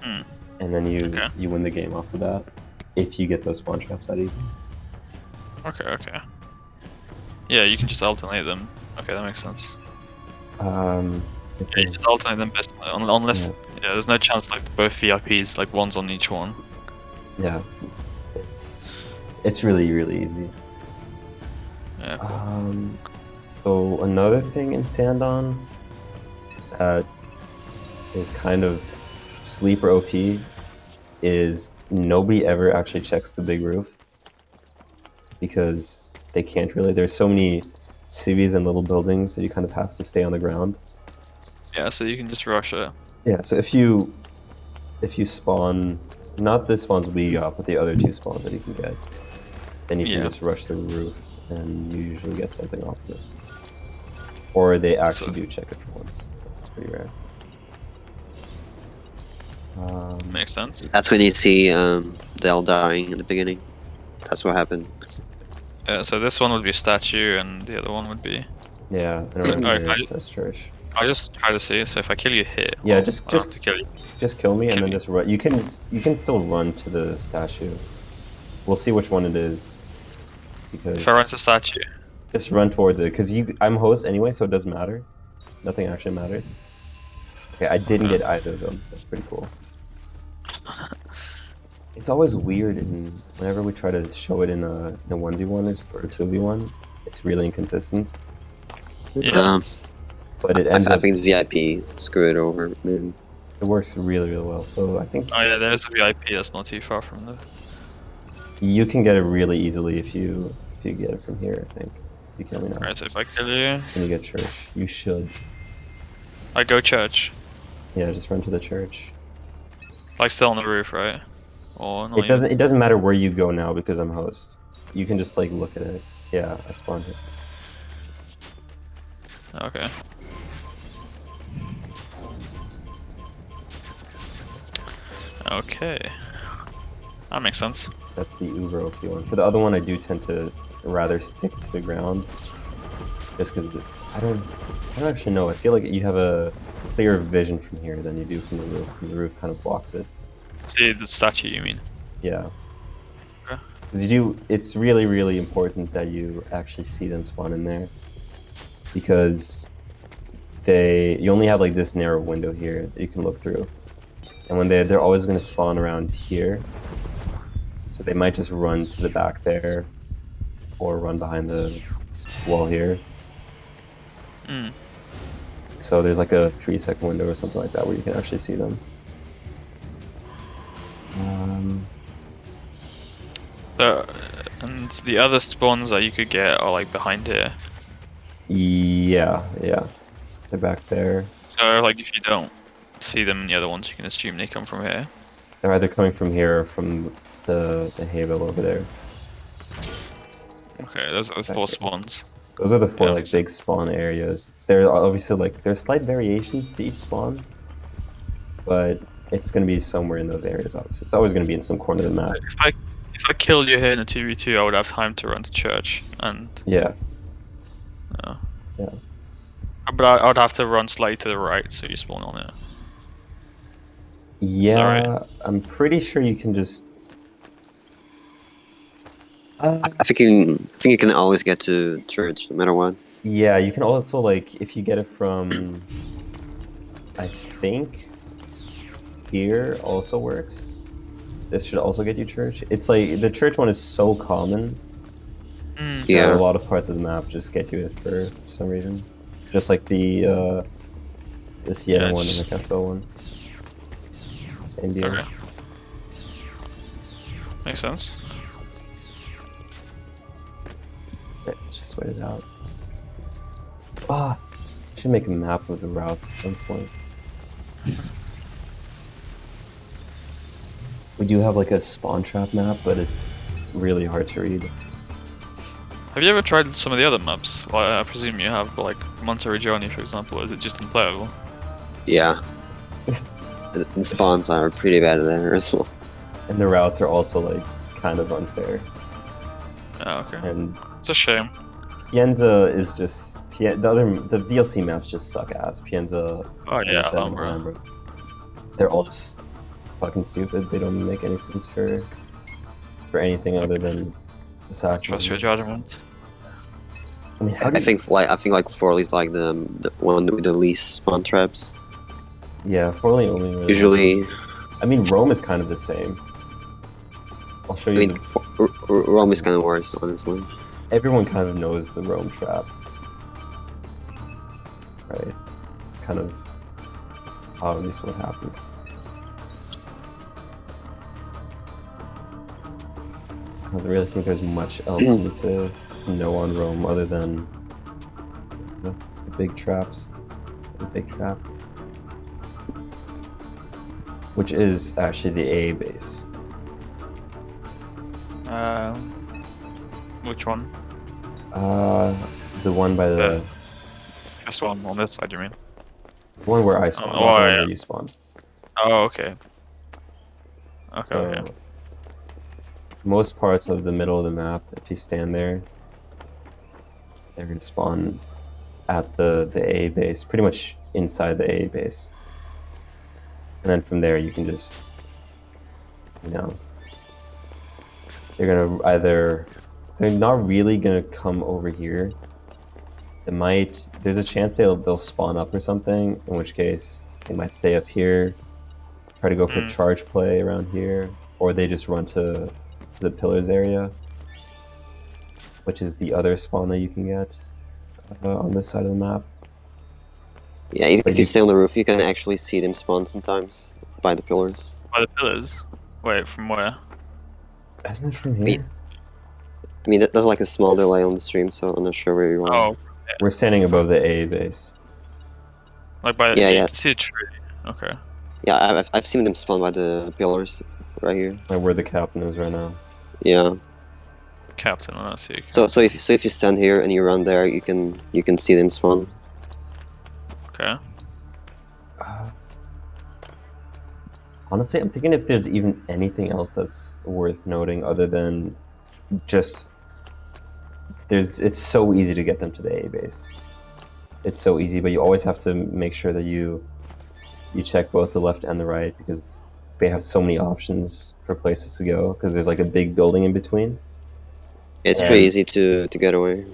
S1: And then you win the game off of that, if you get those spawn traps that easy.
S3: Okay. Yeah, you can just alternate them. Okay, that makes sense. Yeah, you just alternate them best, unless there's no chance like both VIPs, like one's on each one.
S1: Yeah, it's really easy.
S3: Yeah. Cool.
S1: So another thing in Sandon that is kind of sleeper OP is nobody ever actually checks the big roof, because they can't really. There's so many civvies and little buildings that you kind of have to stay on the ground.
S3: Yeah, so you can just rush it.
S1: Yeah, so if you spawn, not the spawns we got, but the other two spawns that you can get, then you can just rush the roof, and you usually get something off of it. Or they actually do check it for once. It's pretty rare.
S3: Makes sense.
S4: That's when you see Dell dying in the beginning. That's what happened.
S3: Yeah, so this one would be statue, and the other one would be.
S1: Yeah, and it says church.
S3: I just try to see. So if I kill you here,
S1: yeah, just
S3: kill you.
S1: Just kill me, and then just run. You can still run to the statue. We'll see which one it is. Because
S3: if I run to statue,
S1: just run towards it, because I'm host anyway, so it doesn't matter. Nothing actually matters. Okay, I didn't get either of them. That's pretty cool. It's always weird, and whenever we try to show it in a 1v1 or a 2v1, it's really inconsistent.
S3: Yeah.
S1: But it ends
S4: I think the VIP screw it over.
S1: It works really well. So I think.
S3: Oh yeah, there's a VIP that's not too far from there.
S1: You can get it really easily if you get it from here. I think. You kill me now.
S3: Alright, so if I kill you,
S1: and you get church, you should.
S3: I go church.
S1: Yeah, just run to the church.
S3: Like still on the roof, right? Or not
S1: it doesn't matter where you go now because I'm host. You can just like look at it. Yeah, I spawned it.
S3: Okay. Okay. That makes sense.
S1: That's the uber OP one. For the other one, I do tend to rather stick to the ground, just because I don't actually know. I feel like you have a clearer vision from here than you do from the roof, because the roof kind of blocks it.
S3: See the statue, you mean?
S1: Yeah. Because it's really important that you actually see them spawn in there, because you only have like this narrow window here that you can look through, and when they're always going to spawn around here, so they might just run to the back there, or run behind the wall here. So there's like a 3-second window or something like that where you can actually see them.
S3: And the other spawns that you could get are like behind here.
S1: Yeah, they're back there.
S3: So like if you don't see them in the other ones, you can assume they come from here.
S1: They're either coming from here or from the hay bale over there.
S3: Okay, those are the 4 spawns.
S1: Those are the 4 like big spawn areas. There are obviously like there's slight variations to each spawn, but it's going to be somewhere in those areas. Obviously, it's always going to be in some corner of the map.
S3: If I killed you here in a 2v2, I would have time to run to church and.
S1: Yeah.
S3: Yeah. But I would have to run slightly to the right, so you spawn on it.
S1: Yeah,
S3: right?
S1: I'm pretty sure you can just.
S4: I think you can always get to church no matter what.
S1: Yeah, you can also like if you get it from. I think here also works. This should also get you church. It's like the church one is so common.
S4: Yeah.
S1: That a lot of parts of the map just get you it for some reason. Just like the siena one and the castle one. Same deal.
S3: Okay. Makes sense.
S1: Okay, let's just wait it out. Ah, I should make a map of the routes at some point. We do have like a spawn trap map, but it's really hard to read.
S3: Have you ever tried some of the other maps? Well, I presume you have, but like Monteriggioni, for example, or is it just unplayable?
S4: Yeah. The spawns are pretty bad there as well.
S1: And the routes are also like kind of unfair.
S3: Oh, okay.
S1: And
S3: it's a shame.
S1: Pienza is just the DLC maps just suck ass. Pienza.
S3: Oh yeah, Alhambra.
S1: They're all just fucking stupid. They don't make any sense for anything other than assassin.
S3: Trust your judgment.
S1: I mean,
S4: I think like Forley is like the one with the least spawn traps.
S1: Yeah, Forley only really.
S4: Usually.
S1: I mean, Rome is kind of the same. I'll show you.
S4: I mean, Rome is kind of worse, honestly.
S1: Everyone kind of knows the Rome trap, right? It's kind of obvious what happens. I don't really think there's much else you need to know on Rome other than the big traps. The big trap. Which is actually the A base.
S3: Which one?
S1: The one by the.
S3: This one on this side, you mean?
S1: The one where I spawn, not the one where you spawn.
S3: Oh, okay. Okay, okay.
S1: Most parts of the middle of the map, if you stand there, they're gonna spawn at the A base, pretty much inside the A base. And then from there you can just, you know, they're gonna either, they're not really gonna come over here. They might, there's a chance they'll spawn up or something, in which case they might stay up here, try to go for charge play around here, or they just run to the pillars area, which is the other spawn that you can get on this side of the map.
S4: Yeah, if you stay on the roof, you can actually see them spawn sometimes by the pillars.
S3: By the pillars? Wait, from where?
S1: Isn't it from here?
S4: I mean, there's like a small delay on the stream, so I'm not sure where you are.
S3: Oh, yeah.
S1: We're standing above the A base.
S3: Like by the you can see a tree. Okay.
S4: Yeah, I've seen them spawn by the pillars right here.
S1: Like where the captain is right now.
S4: Yeah.
S3: Captain, I don't see.
S4: So if you stand here and you run there, you can see them spawn.
S3: Okay.
S1: Honestly, I'm thinking if there's even anything else that's worth noting other than just it's so easy to get them to the A base. It's so easy, but you always have to make sure that you check both the left and the right because they have so many options for places to go because there's like a big building in between.
S4: It's pretty easy to get away.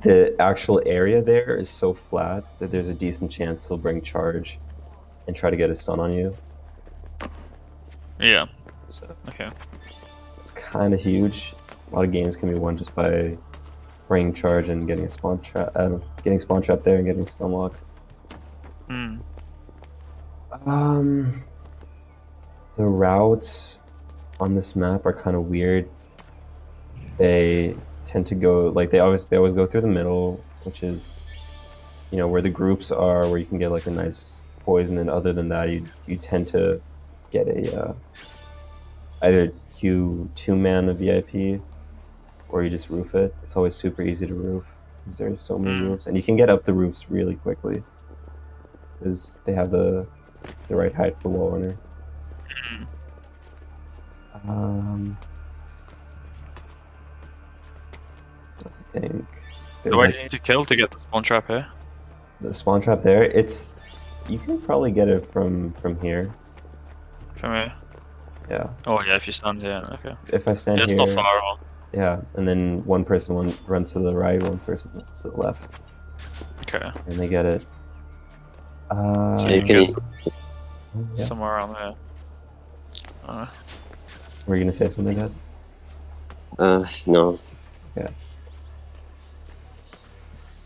S1: The actual area there is so flat that there's a decent chance they'll bring charge and try to get a stun on you.
S3: Yeah.
S1: So
S3: okay.
S1: It's kind of huge. A lot of games can be won just by bringing charge and getting a spawn trap, there and getting stun lock. The routes on this map are kind of weird. They tend to go like they always go through the middle, which is, you know, where the groups are, where you can get like a nice poison, and other than that, you tend to get a either queue 2-man of VIP, or you just roof it. It's always super easy to roof because there's so many roofs, and you can get up the roofs really quickly because they have the right height for wall runner. Um, I think there's
S3: Where
S1: like
S3: do you need to kill to get the spawn trap here?
S1: the spawn trap there. It's you can probably get it from here.
S3: From here?
S1: Yeah.
S3: Oh yeah, if you stand here, okay.
S1: If I stand
S3: Yeah, it's
S1: here,
S3: not far at all.
S1: yeah, and then one runs to the right, one person runs to the left,
S3: Okay.
S1: and they get it.
S3: So
S4: you
S3: you
S4: can.
S3: can get
S1: Yeah.
S3: somewhere around there.
S1: Were you gonna say something, Dad?
S4: No.
S1: Yeah.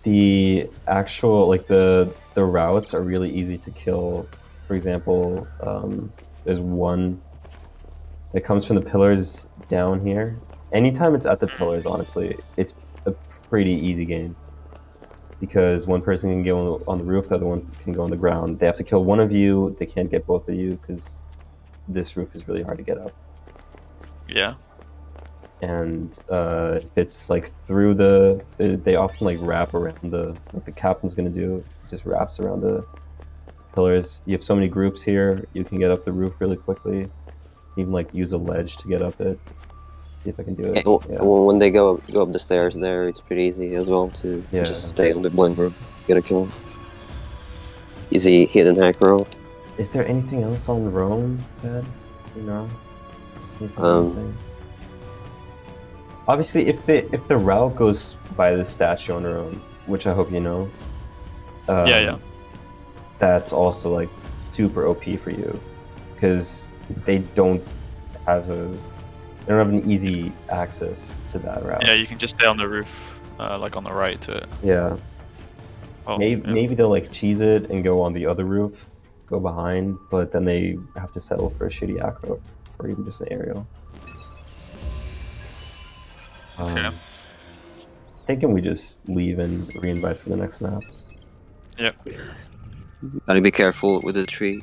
S1: The actual like the routes are really easy to kill. For example, there's one that comes from the pillars down here. Anytime it's at the pillars, honestly, it's a pretty easy game because one person can go on the roof, the other one can go on the ground. They have to kill one of you. They can't get both of you because this roof is really hard to get up.
S3: Yeah.
S1: And if it's like through they often like wrap around like the captain's gonna do, just wraps around the pillars. You have so many groups here, you can get up the roof really quickly. Even like use a ledge to get up it. Let's see if I can do it. Yeah.
S4: When they go up the stairs there, it's pretty easy as well to just stay on the blind room, get a kill. Easy hidden hack row.
S1: Is there anything else on Rome, Ted? You know? Anything? Obviously, if the route goes by the statue on Rome, which I hope you know.
S3: Yeah.
S1: That's also like super OP for you, because they don't have an easy access to that route.
S3: Yeah, you can just stay on the roof, like on the right to it.
S1: Yeah.
S3: Oh,
S1: maybe they'll like cheese it and go on the other roof, go behind, but then they have to settle for a shitty acro or even just an aerial.
S3: Okay.
S1: Thinking we just leave and re-invite for the next map.
S3: Yep.
S4: Gotta be careful with the tree.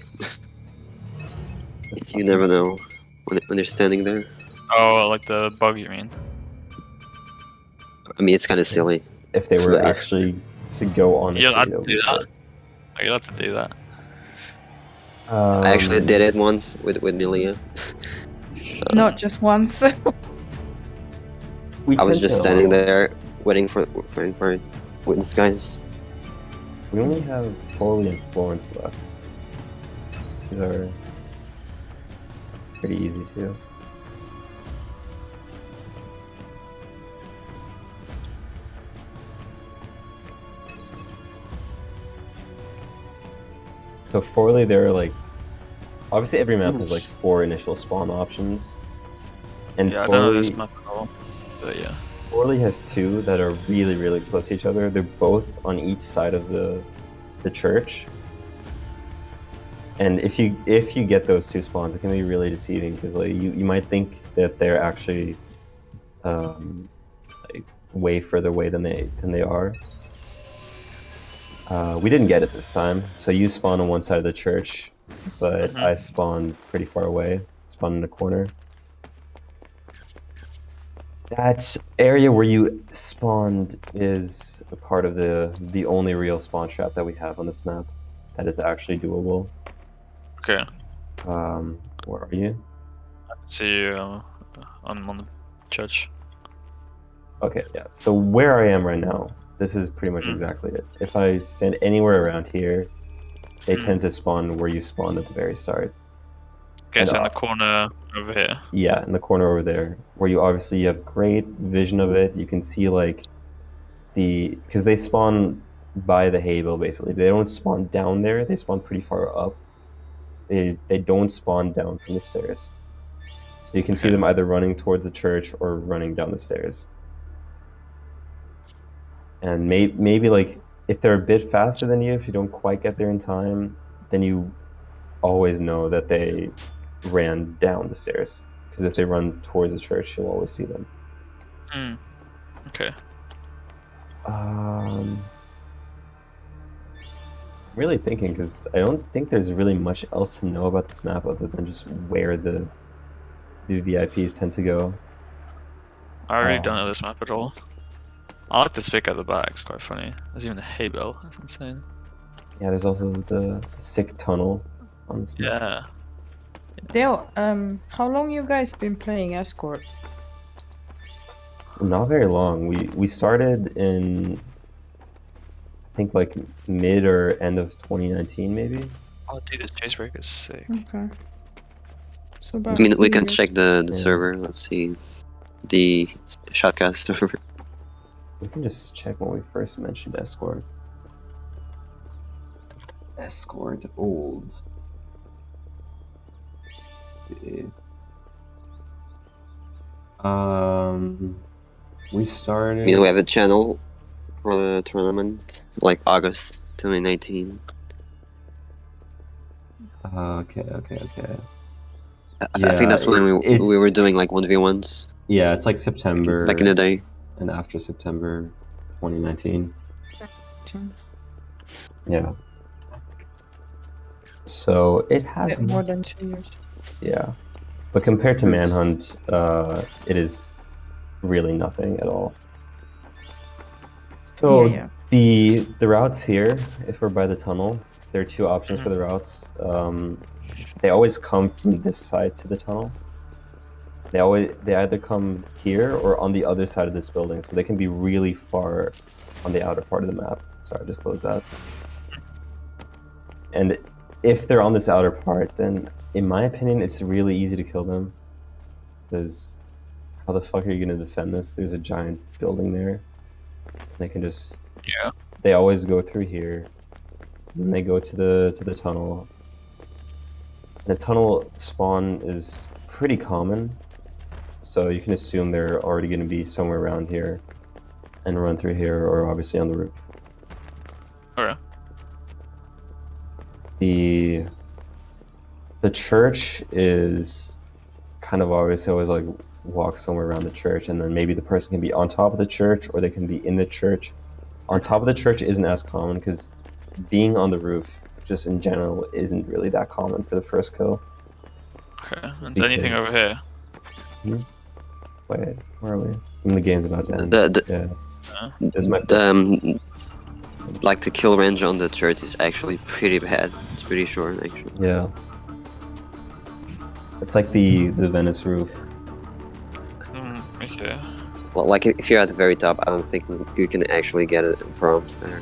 S4: You never know when they're standing there.
S3: Oh, like the bug, you mean?
S4: I mean, it's kind of silly.
S1: If they were actually to go on the tree,
S3: I'd
S1: that would
S3: do
S1: be
S3: that.
S1: sick.
S3: You'll have to do that.
S4: I actually did it once with Milia.
S5: Not just once.
S4: I was just standing there waiting for witness guys.
S1: We only have Foley and Florence left. These are pretty easy too. So Forley, there are like, obviously every map has like 4 initial spawn options, and
S3: Yeah, I
S1: Forley,
S3: don't know this map at all, but yeah.
S1: Forley has 2 that are really, really close to each other. They're both on each side of the church, and if you get those 2 spawns, it can be really deceiving because like you might think that they're actually like way further away than they are. We didn't get it this time, so you spawned on one side of the church, but I spawned pretty far away. Spawned in a corner. That area where you spawned is a part of the only real spawn trap that we have on this map that is actually doable.
S3: Okay.
S1: Where are you?
S3: I can see you on the church.
S1: Okay, yeah. So where I am right now, this is pretty much exactly it. If I stand anywhere around here, they tend to spawn where you spawned at the very start.
S3: Okay, so in the corner over here.
S1: Yeah, in the corner over there, where you obviously have great vision of it. You can see like because they spawn by the hay bale basically. They don't spawn down there. They spawn pretty far up. They don't spawn down from the stairs. So you can see them either running towards the church or running down the stairs. And maybe like if they're a bit faster than you, if you don't quite get there in time, then you always know that they ran down the stairs. Because if they run towards the church, you'll always see them.
S3: Okay.
S1: Really thinking, because I don't think there's really much else to know about this map other than just where the VIPs tend to go.
S3: I really don't know this map at all. I like the spick at the back, it's quite funny. There's even a hay bale, that's insane.
S1: Yeah, there's also the sick tunnel on this map.
S3: Yeah.
S5: Dale, how long you guys been playing Escort?
S1: Not very long. We started in, I think, like mid or end of 2019, maybe.
S3: Oh, dude, this chasebreaker is sick.
S5: Okay. So
S4: I
S5: about
S4: mean, we
S5: 2
S4: can
S5: years.
S4: check the
S1: Yeah.
S4: server. Let's see. The shotcast server.
S1: We can just check when we first mentioned Escort. Escort old. Let's see. We started.
S4: I mean, we have a channel for the tournament, like August 2019.
S1: Okay.
S4: I think that's when we were doing like 1v1s.
S1: Yeah, it's like September.
S4: Back in the day.
S1: And after September 2019. Yeah. So it has
S5: More than 2 years.
S1: Yeah. But compared to Manhunt, it is really nothing at all. So
S5: yeah.
S1: the routes here, if we're by the tunnel, there are two options for the routes. They always come from this side to the tunnel. They either come here or on the other side of this building, so they can be really far on the outer part of the map. Sorry, I just closed that. And if they're on this outer part, then in my opinion, it's really easy to kill them. Because how the fuck are you going to defend this? There's a giant building there. They can just...
S3: Yeah.
S1: They always go through here. Then they go to the tunnel. And the tunnel spawn is pretty common. So you can assume they're already going to be somewhere around here. And run through here, or obviously on the roof.
S3: Okay.
S1: The church is kind of obvious. They always like walk somewhere around the church, and then maybe the person can be on top of the church, or they can be in the church. On top of the church isn't as common because being on the roof, just in general, isn't really that common for the first kill.
S3: Okay. And anything over here?
S1: Wait, where are we? The game's about to end. This might
S4: like the kill range on the church is actually pretty bad. It's pretty short, actually.
S1: Yeah. It's like the Venice roof.
S3: Okay.
S4: Well, like if you're at the very top, I don't think you can actually get it in prompt there.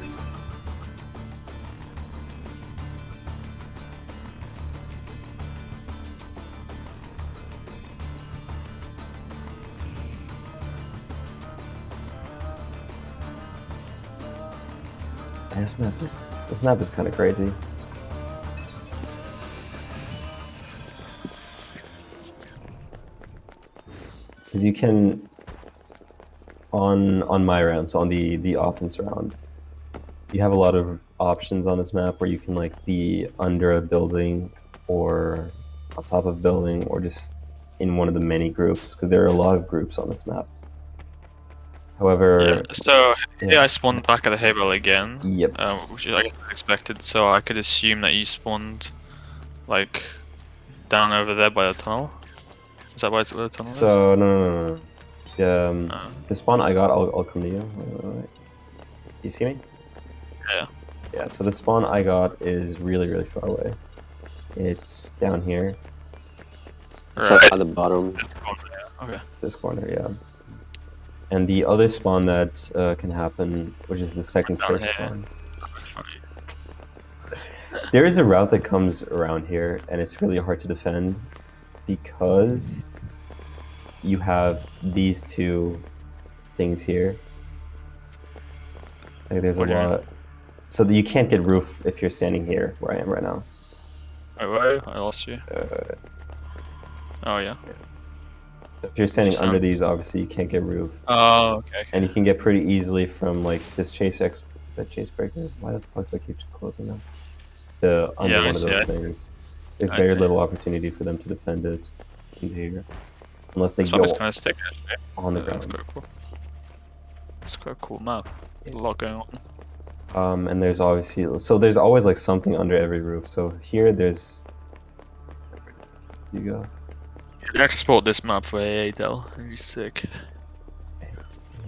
S1: This map is kind of crazy. Because you can, on my round, so on the offense round, you have a lot of options on this map where you can like be under a building or on top of a building or just in one of the many groups, because there are a lot of groups on this map. However,
S3: so here I spawned back at the Havel again.
S1: Yep.
S3: Which I guess I expected. So I could assume that you spawned like down over there by the tunnel. Is that where the tunnel is?
S1: So no. The spawn I got, I'll come to you. Wait. You see me?
S3: Yeah.
S1: Yeah. So the spawn I got is really far away. It's down here.
S4: It's like at the bottom.
S3: Okay.
S1: It's this corner, yeah. And the other spawn that can happen, which is the second church spawn. There is a route that comes around here, and it's really hard to defend because you have these two things here. Like there's a lot. So that you can't get roof if you're standing here where I am right now.
S3: Wait, I lost you. Oh yeah.
S1: So if you're standing under these, obviously you can't get roof.
S3: Oh, okay.
S1: And you can get pretty easily from like this chase breaker. Why the fuck do I keep closing them? To under one of those things. There's very little opportunity for them to defend it into here. Unless they go
S3: kind of stick,
S1: on the ground.
S3: That's quite cool. It's quite a cool map. There's a lot going on.
S1: And there's obviously, so there's always like something under every roof. So here there's, you go.
S3: You export this map for AA, Del. It'd be sick.
S1: It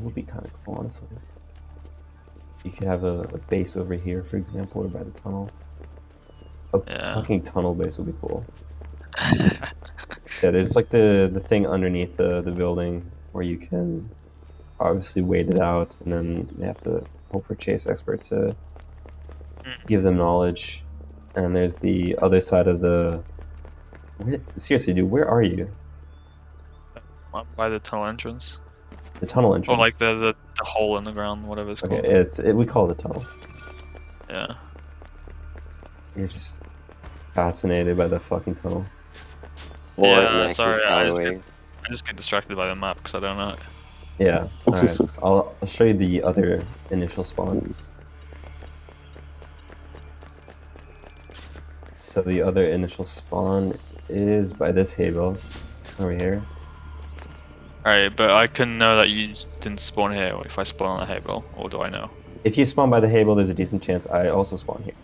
S1: would be kind of cool, honestly. You could have a base over here, for example, or by the tunnel. A fucking tunnel base would be cool. Yeah, there's like the thing underneath the building where you can obviously wait it out, and then you have to hope for chase expert to give them knowledge. And there's the other side of the. Seriously, dude, where are you?
S3: By the tunnel entrance.
S1: The tunnel entrance.
S3: Or like the hole in the ground, whatever it's called.
S1: Okay, we call it the tunnel.
S3: Yeah.
S1: You're just fascinated by the fucking tunnel.
S4: Or
S3: yeah,
S4: Nexus
S3: sorry,
S4: Highway.
S3: I just get distracted by the map because I don't know it.
S1: Yeah. Alright. I'll show you the other initial spawn. So the other initial spawn is by this havel over here.
S3: Alright, but I can know that you didn't spawn here if I spawn on the havel, or do I know?
S1: If you spawn by the havel, there's a decent chance I also spawn here.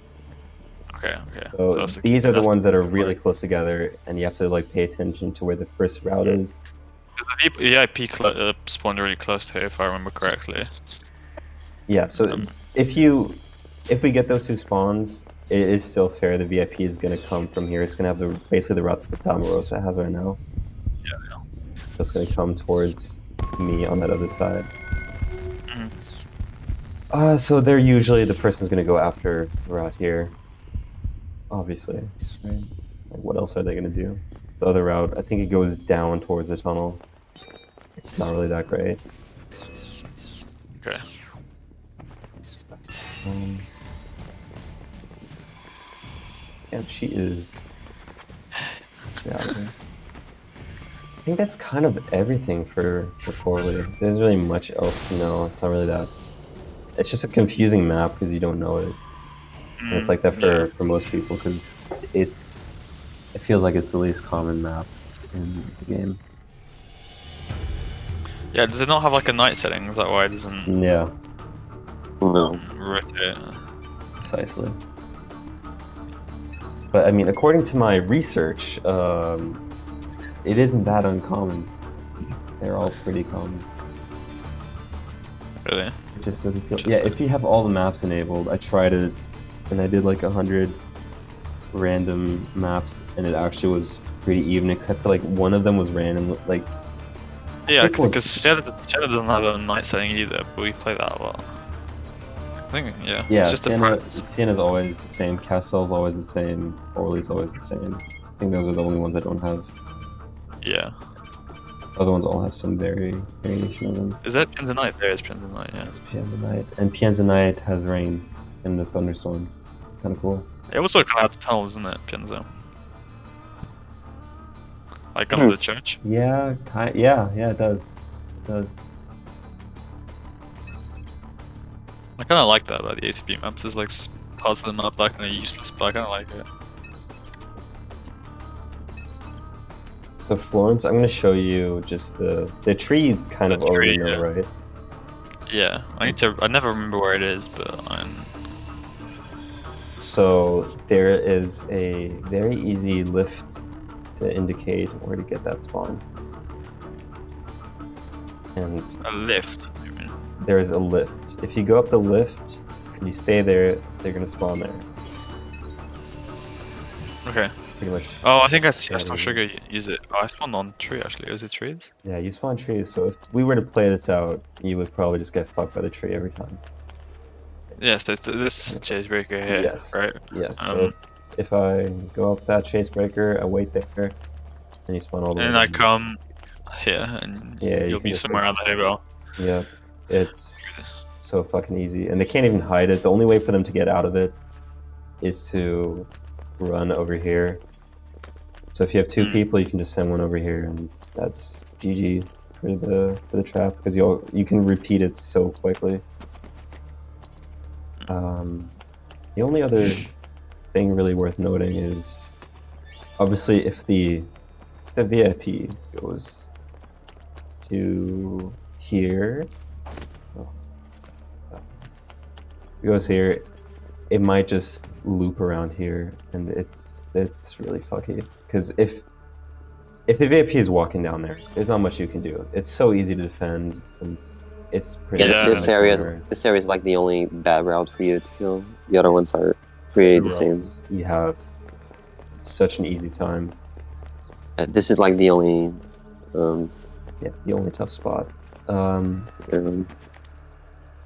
S3: Okay, okay.
S1: So these are the ones that are really close together, and you have to like pay attention to where the first route is.
S3: The VIP spawned really close to here, if I remember correctly.
S1: Yeah. So if we get those two spawns, it is still fair. The VIP is gonna come from here. It's gonna have basically the route that Damarosa has right now.
S3: Yeah.
S1: So it's gonna come towards me on that other side. So they're usually the person's gonna go after the route here. Obviously, right? Like, what else are they gonna do? The other route, I think it goes down towards the tunnel. It's not really that great.
S3: Okay.
S1: And she is. Yeah. I think that's kind of everything for Corley. There's really much else to know. It's not really that. It's just a confusing map because you don't know it. And it's like that for most people because it feels like it's the least common map in the game.
S3: Yeah, does it not have like a night setting? Is that why it doesn't
S1: Yeah.
S4: No.
S3: rotate?
S1: Precisely. But I mean, according to my research, it isn't that uncommon. They're all pretty common.
S3: Really?
S1: It just doesn't feel. Yeah, if you have all the maps enabled, I tried it, and I did like 100 random maps, and it actually was pretty even, except for like one of them was random. Like.
S3: Yeah, because Siena doesn't have a night setting either, but we play that a lot. I think, yeah.
S1: Yeah,
S3: it's just
S1: Siena's always the same, Castel's always the same, Orly's always the same. I think those are the only ones that don't have.
S3: Yeah.
S1: Other ones all have some variation of them.
S3: Is that Pienza Night? There is Pienza Night, yeah.
S1: It's Pienza Night. And Pienza Night has rain and a thunderstorm. It's kind of cool.
S3: It also kind of has tunnels, isn't it, Pienza? Like under the church?
S1: Yeah, yeah, it does. It does.
S3: I kind of like that about the ATB maps. There's like parts of the map that are kind of useless, but I kind of like it.
S1: So Florence, I'm going to show you just the tree you kind of already know, right?
S3: Yeah, I never remember where it is, but I'm...
S1: So there is a very easy lift to indicate where to get that spawn. And
S3: a lift, you mean?
S1: There is a lift. If you go up the lift and you stay there, they're gonna spawn there.
S3: Okay.
S1: Pretty much.
S3: Oh, I think I saw Sugar use it. Oh, I spawned on tree actually. Was it trees?
S1: Yeah, you spawn trees. So if we were to play this out, you would probably just get fucked by the tree every time.
S3: Yes, this chase breaker here.
S1: Yes.
S3: Right.
S1: Yes. So if I go up that chase breaker, I wait there, and you spawn all the way.
S3: And I come here, and you'll be somewhere around the havel.
S1: Yeah, it's so fucking easy, and they can't even hide it. The only way for them to get out of it is to run over here. So if you have two people, you can just send one over here, and that's GG for the trap because you can repeat it so quickly. The only other thing really worth noting is obviously if the VIP goes to here, it might just loop around here, and it's really fucky because if the VIP is walking down there, there's not much you can do. It's so easy to defend since it's pretty.
S4: Yeah, this area is like the only bad route for you to kill. The other ones are pretty the same.
S1: You have such an easy time.
S4: This is like the only.
S1: Yeah, the only tough spot.
S4: Um,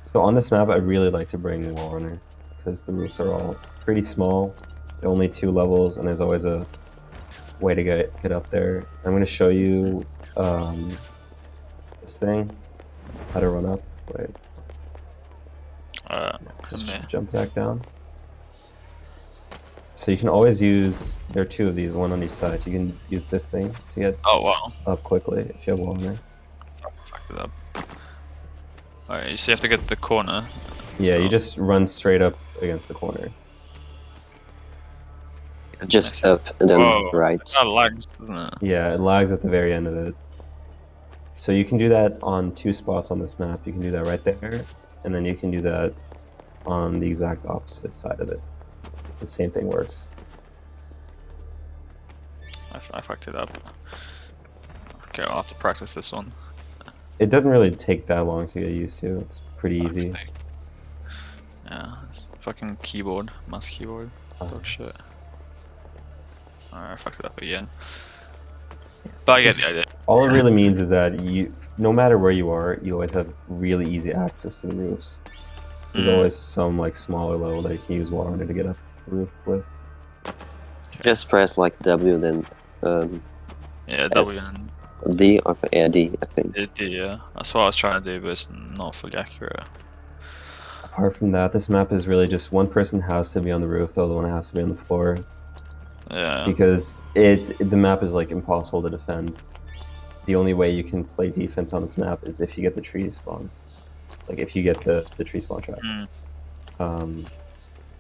S1: So on this map, I really like to bring Wall Runner because the roofs are all pretty small. They're only 2 levels, and there's always a way to get up there. I'm going to show you this thing, how to run up. Wait. Just jump back down. So you can always use, there are 2 of these, one on each side. So you can use this thing to get up quickly if you have Wall Runner.
S3: Fuck it up. Alright, so you have to get the corner.
S1: Yeah, you just run straight up against the corner.
S4: Just up and then right.
S3: That lags, doesn't it?
S1: Yeah, it lags at the very end of it. So you can do that on 2 spots on this map. You can do that right there, and then you can do that on the exact opposite side of it. The same thing works.
S3: I fucked it up. Okay, I'll have to practice this one.
S1: It doesn't really take that long to get used to. It's pretty easy.
S3: Yeah, it's fucking keyboard, mouse keyboard, dog shit. Alright, I fucked it up again. But I get the idea.
S1: All it really means is that you, no matter where you are, you always have really easy access to the roofs. There's always some like smaller level that you can use Wall Runner to get up the roof with.
S4: Just press like W, then
S3: yeah, W and
S4: D or D, I think.
S3: D, yeah. That's what I was trying to do, but it's not fully accurate.
S1: Apart from that, this map is really just one person has to be on the roof, the other one has to be on the floor.
S3: Yeah.
S1: Because the map is like impossible to defend. The only way you can play defense on this map is if you get the tree spawn. Like if you get the tree spawn trap.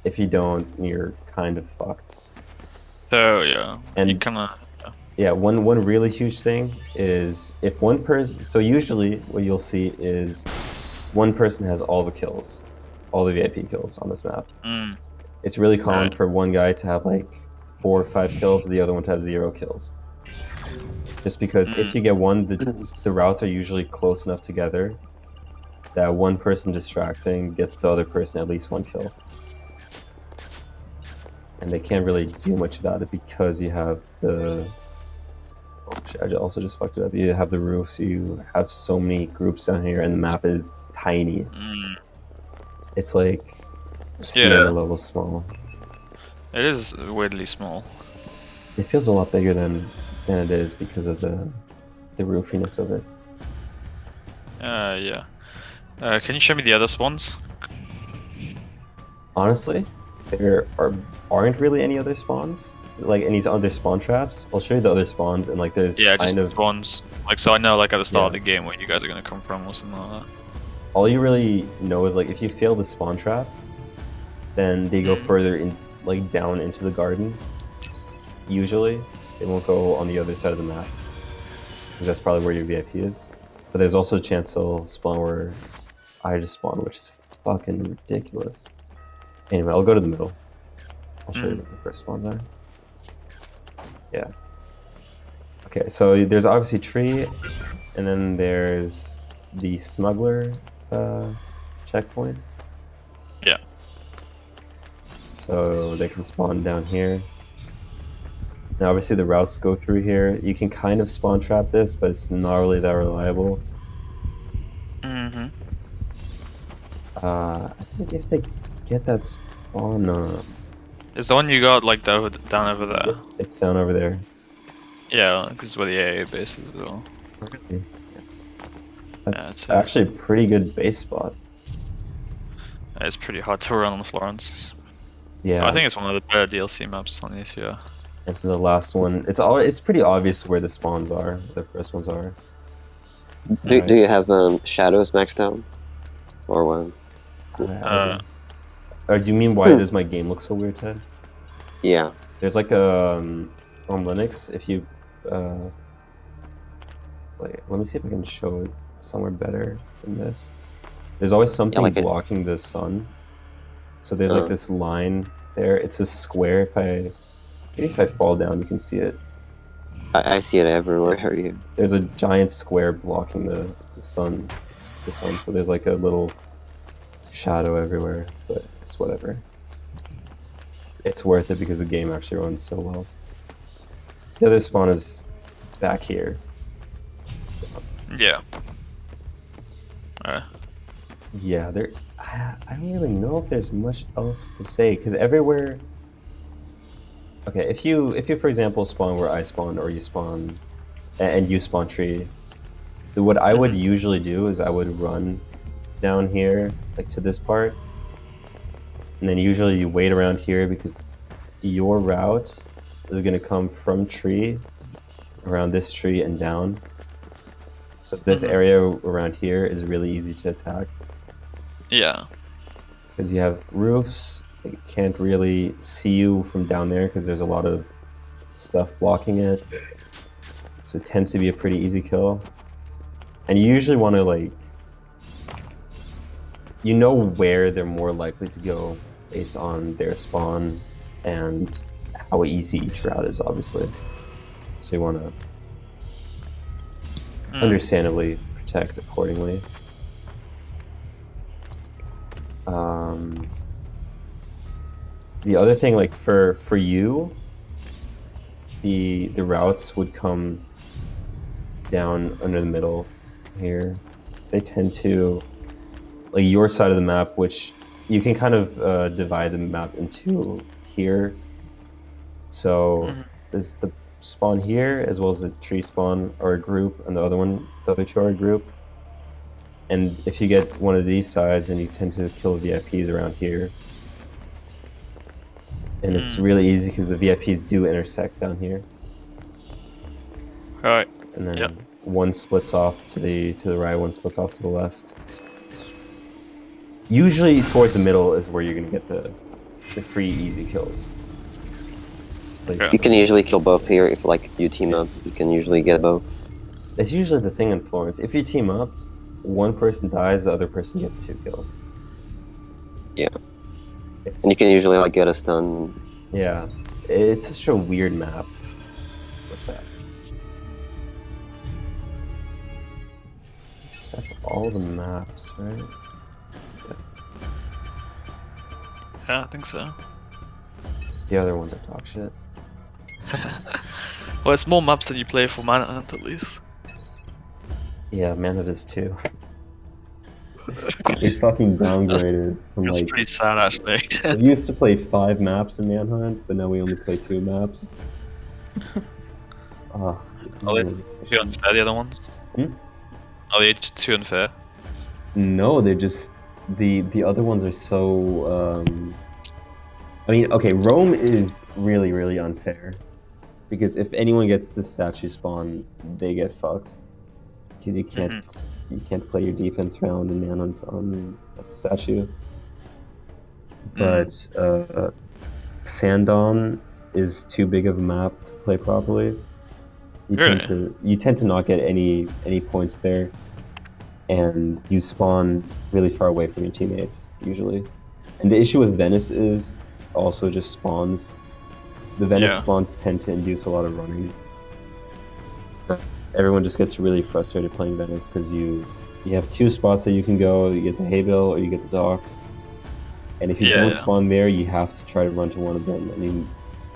S1: If you don't, you're kind of fucked.
S3: So yeah,
S1: and
S3: you kinda
S1: yeah, one really huge thing is if one person, so usually what you'll see is one person has all the kills, all the VIP kills on this map. It's really common for one guy to have like 4 or 5 kills, the other one to have 0 kills. Just because if you get one, the routes are usually close enough together that one person distracting gets the other person at least 1 kill. And they can't really do much about it because you have the... Oh, shit, I also just fucked it up. You have the roofs, you have so many groups down here, and the map is tiny. It's like siena level small.
S3: It is weirdly small.
S1: It feels a lot bigger than it is because of the roofiness of it.
S3: Yeah. Can you show me the other spawns?
S1: Honestly, there aren't really any other spawns, like any other spawn traps. I'll show you the other spawns, and like there's
S3: just spawns. Like so, I know like at the start of the game where you guys are gonna come from or something like that.
S1: All you really know is like if you fail the spawn trap, then they go further in, like down into the garden. Usually, they won't go on the other side of the map because that's probably where your VIP is. But there's also a chance they'll spawn where I just spawned, which is fucking ridiculous. Anyway, I'll go to the middle. I'll show you what the first spawns are. Yeah. Okay, so there's obviously tree, and then there's the smuggler checkpoint.
S3: Yeah.
S1: So they can spawn down here. Now obviously the routes go through here. You can kind of spawn trap this, but it's not really that reliable. I think if they get that spawn...
S3: Is the one you got like down over there?
S1: It's down over there.
S3: Yeah, because it's where the AA base is as well.
S1: Okay. That's actually a pretty good base spot.
S3: It's pretty hard to run on Florence.
S1: Yeah.
S3: I think it's one of the better DLC maps on this year.
S1: And for the last one, it's pretty obvious where the spawns are, the first ones are.
S4: Do you have shadows maxed out? Or what?
S1: Do you mean why does my game look so weird, Ted?
S4: Yeah.
S1: There's like on Linux, if you like, let me see if I can show it somewhere better than this. There's always something blocking the sun. So there's like this line there. It's a square. Maybe if I fall down, you can see it.
S4: I see it everywhere here.
S1: There's a giant square blocking the sun. So there's like a little shadow everywhere, but it's whatever. It's worth it because the game actually runs so well. The other spawn is back here.
S3: Yeah.
S1: Yeah, I don't really know if there's much else to say because everywhere. Okay, if you for example spawn where I spawned or you spawn and you spawn tree, what I would usually do is I would run down here like to this part, and then usually you wait around here because your route is going to come from tree around this tree and down. So this area around here is really easy to attack.
S3: Yeah.
S1: Because you have roofs, they can't really see you from down there because there's a lot of stuff blocking it. So it tends to be a pretty easy kill. And you usually want to like, you know where they're more likely to go based on their spawn and how easy each route is, obviously. So you want to understandably protect accordingly. The other thing, like for you, the routes would come down under the middle here. They tend to, like your side of the map, which you can kind of divide the map into here. So there's the spawn here as well as the tree spawn are a group, and the other two are a group. And if you get one of these sides, then you tend to kill VIPs around here. And it's really easy because the VIPs do intersect down here.
S3: Right.
S1: And then one splits off to the right, one splits off to the left. Usually towards the middle is where you're gonna get the free easy kills.
S4: You can usually kill both here if like you team up. You can usually get both.
S1: That's usually the thing in Florence. If you team up, one person dies, the other person gets 2 kills.
S4: Yeah. And you can usually like get a stun.
S1: Yeah. It's such a weird map with that. That's all the maps, right?
S3: Yeah, I think so.
S1: The other ones are dog shit.
S3: Well, it's more maps than you play for Manhunt, at least.
S1: Yeah, Manhunt is too. They fucking downgraded from
S3: that's
S1: like.
S3: Pretty sad, actually.
S1: We used to play 5 maps in Manhunt, but now we only play 2 maps.
S3: Are they too unfair, the other ones? Are they just too unfair?
S1: No, they're just the other ones are so. I mean, okay, Rome is really, really unfair because if anyone gets the statue spawn, they get fucked because you can't play your defense round in Manhunt on that statue. But Sandon is too big of a map to play properly. You tend to not get any points there, and you spawn really far away from your teammates usually. And the issue with Venice is also just spawns. The Venice spawns tend to induce a lot of running. So everyone just gets really frustrated playing Venice because you have 2 spots that you can go. You get the hay bale or you get the dock. And if you don't spawn there, you have to try to run to one of them. I mean,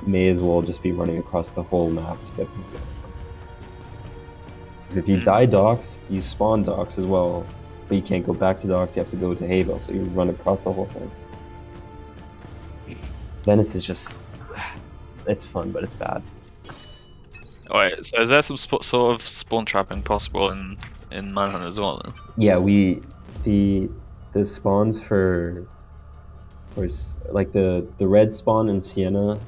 S1: may as well just be running across the whole map to get them. Because if you die docks, you spawn docks as well. But you can't go back to docks, you have to go to hay bale, so you run across the whole thing. Venice is just... It's fun, but it's bad.
S3: Alright, so is there some sort of spawn trapping possible in Manhunt as well then?
S1: Yeah, the spawns for like the red spawn in Siena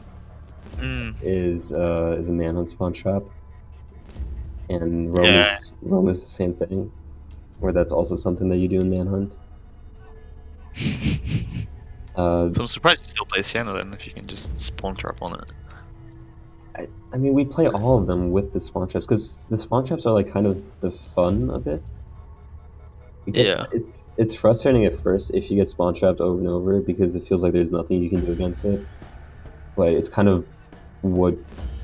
S1: is a Manhunt spawn trap. And Rome is the same thing, where that's also something that you do in Manhunt.
S3: So I'm surprised you still play Siena then, if you can just spawn trap on it.
S1: I mean, we play all of them with the spawn traps, because the spawn traps are like kind of the fun of it. It's frustrating at first if you get spawn trapped over and over, because it feels like there's nothing you can do against it. But it's kind of what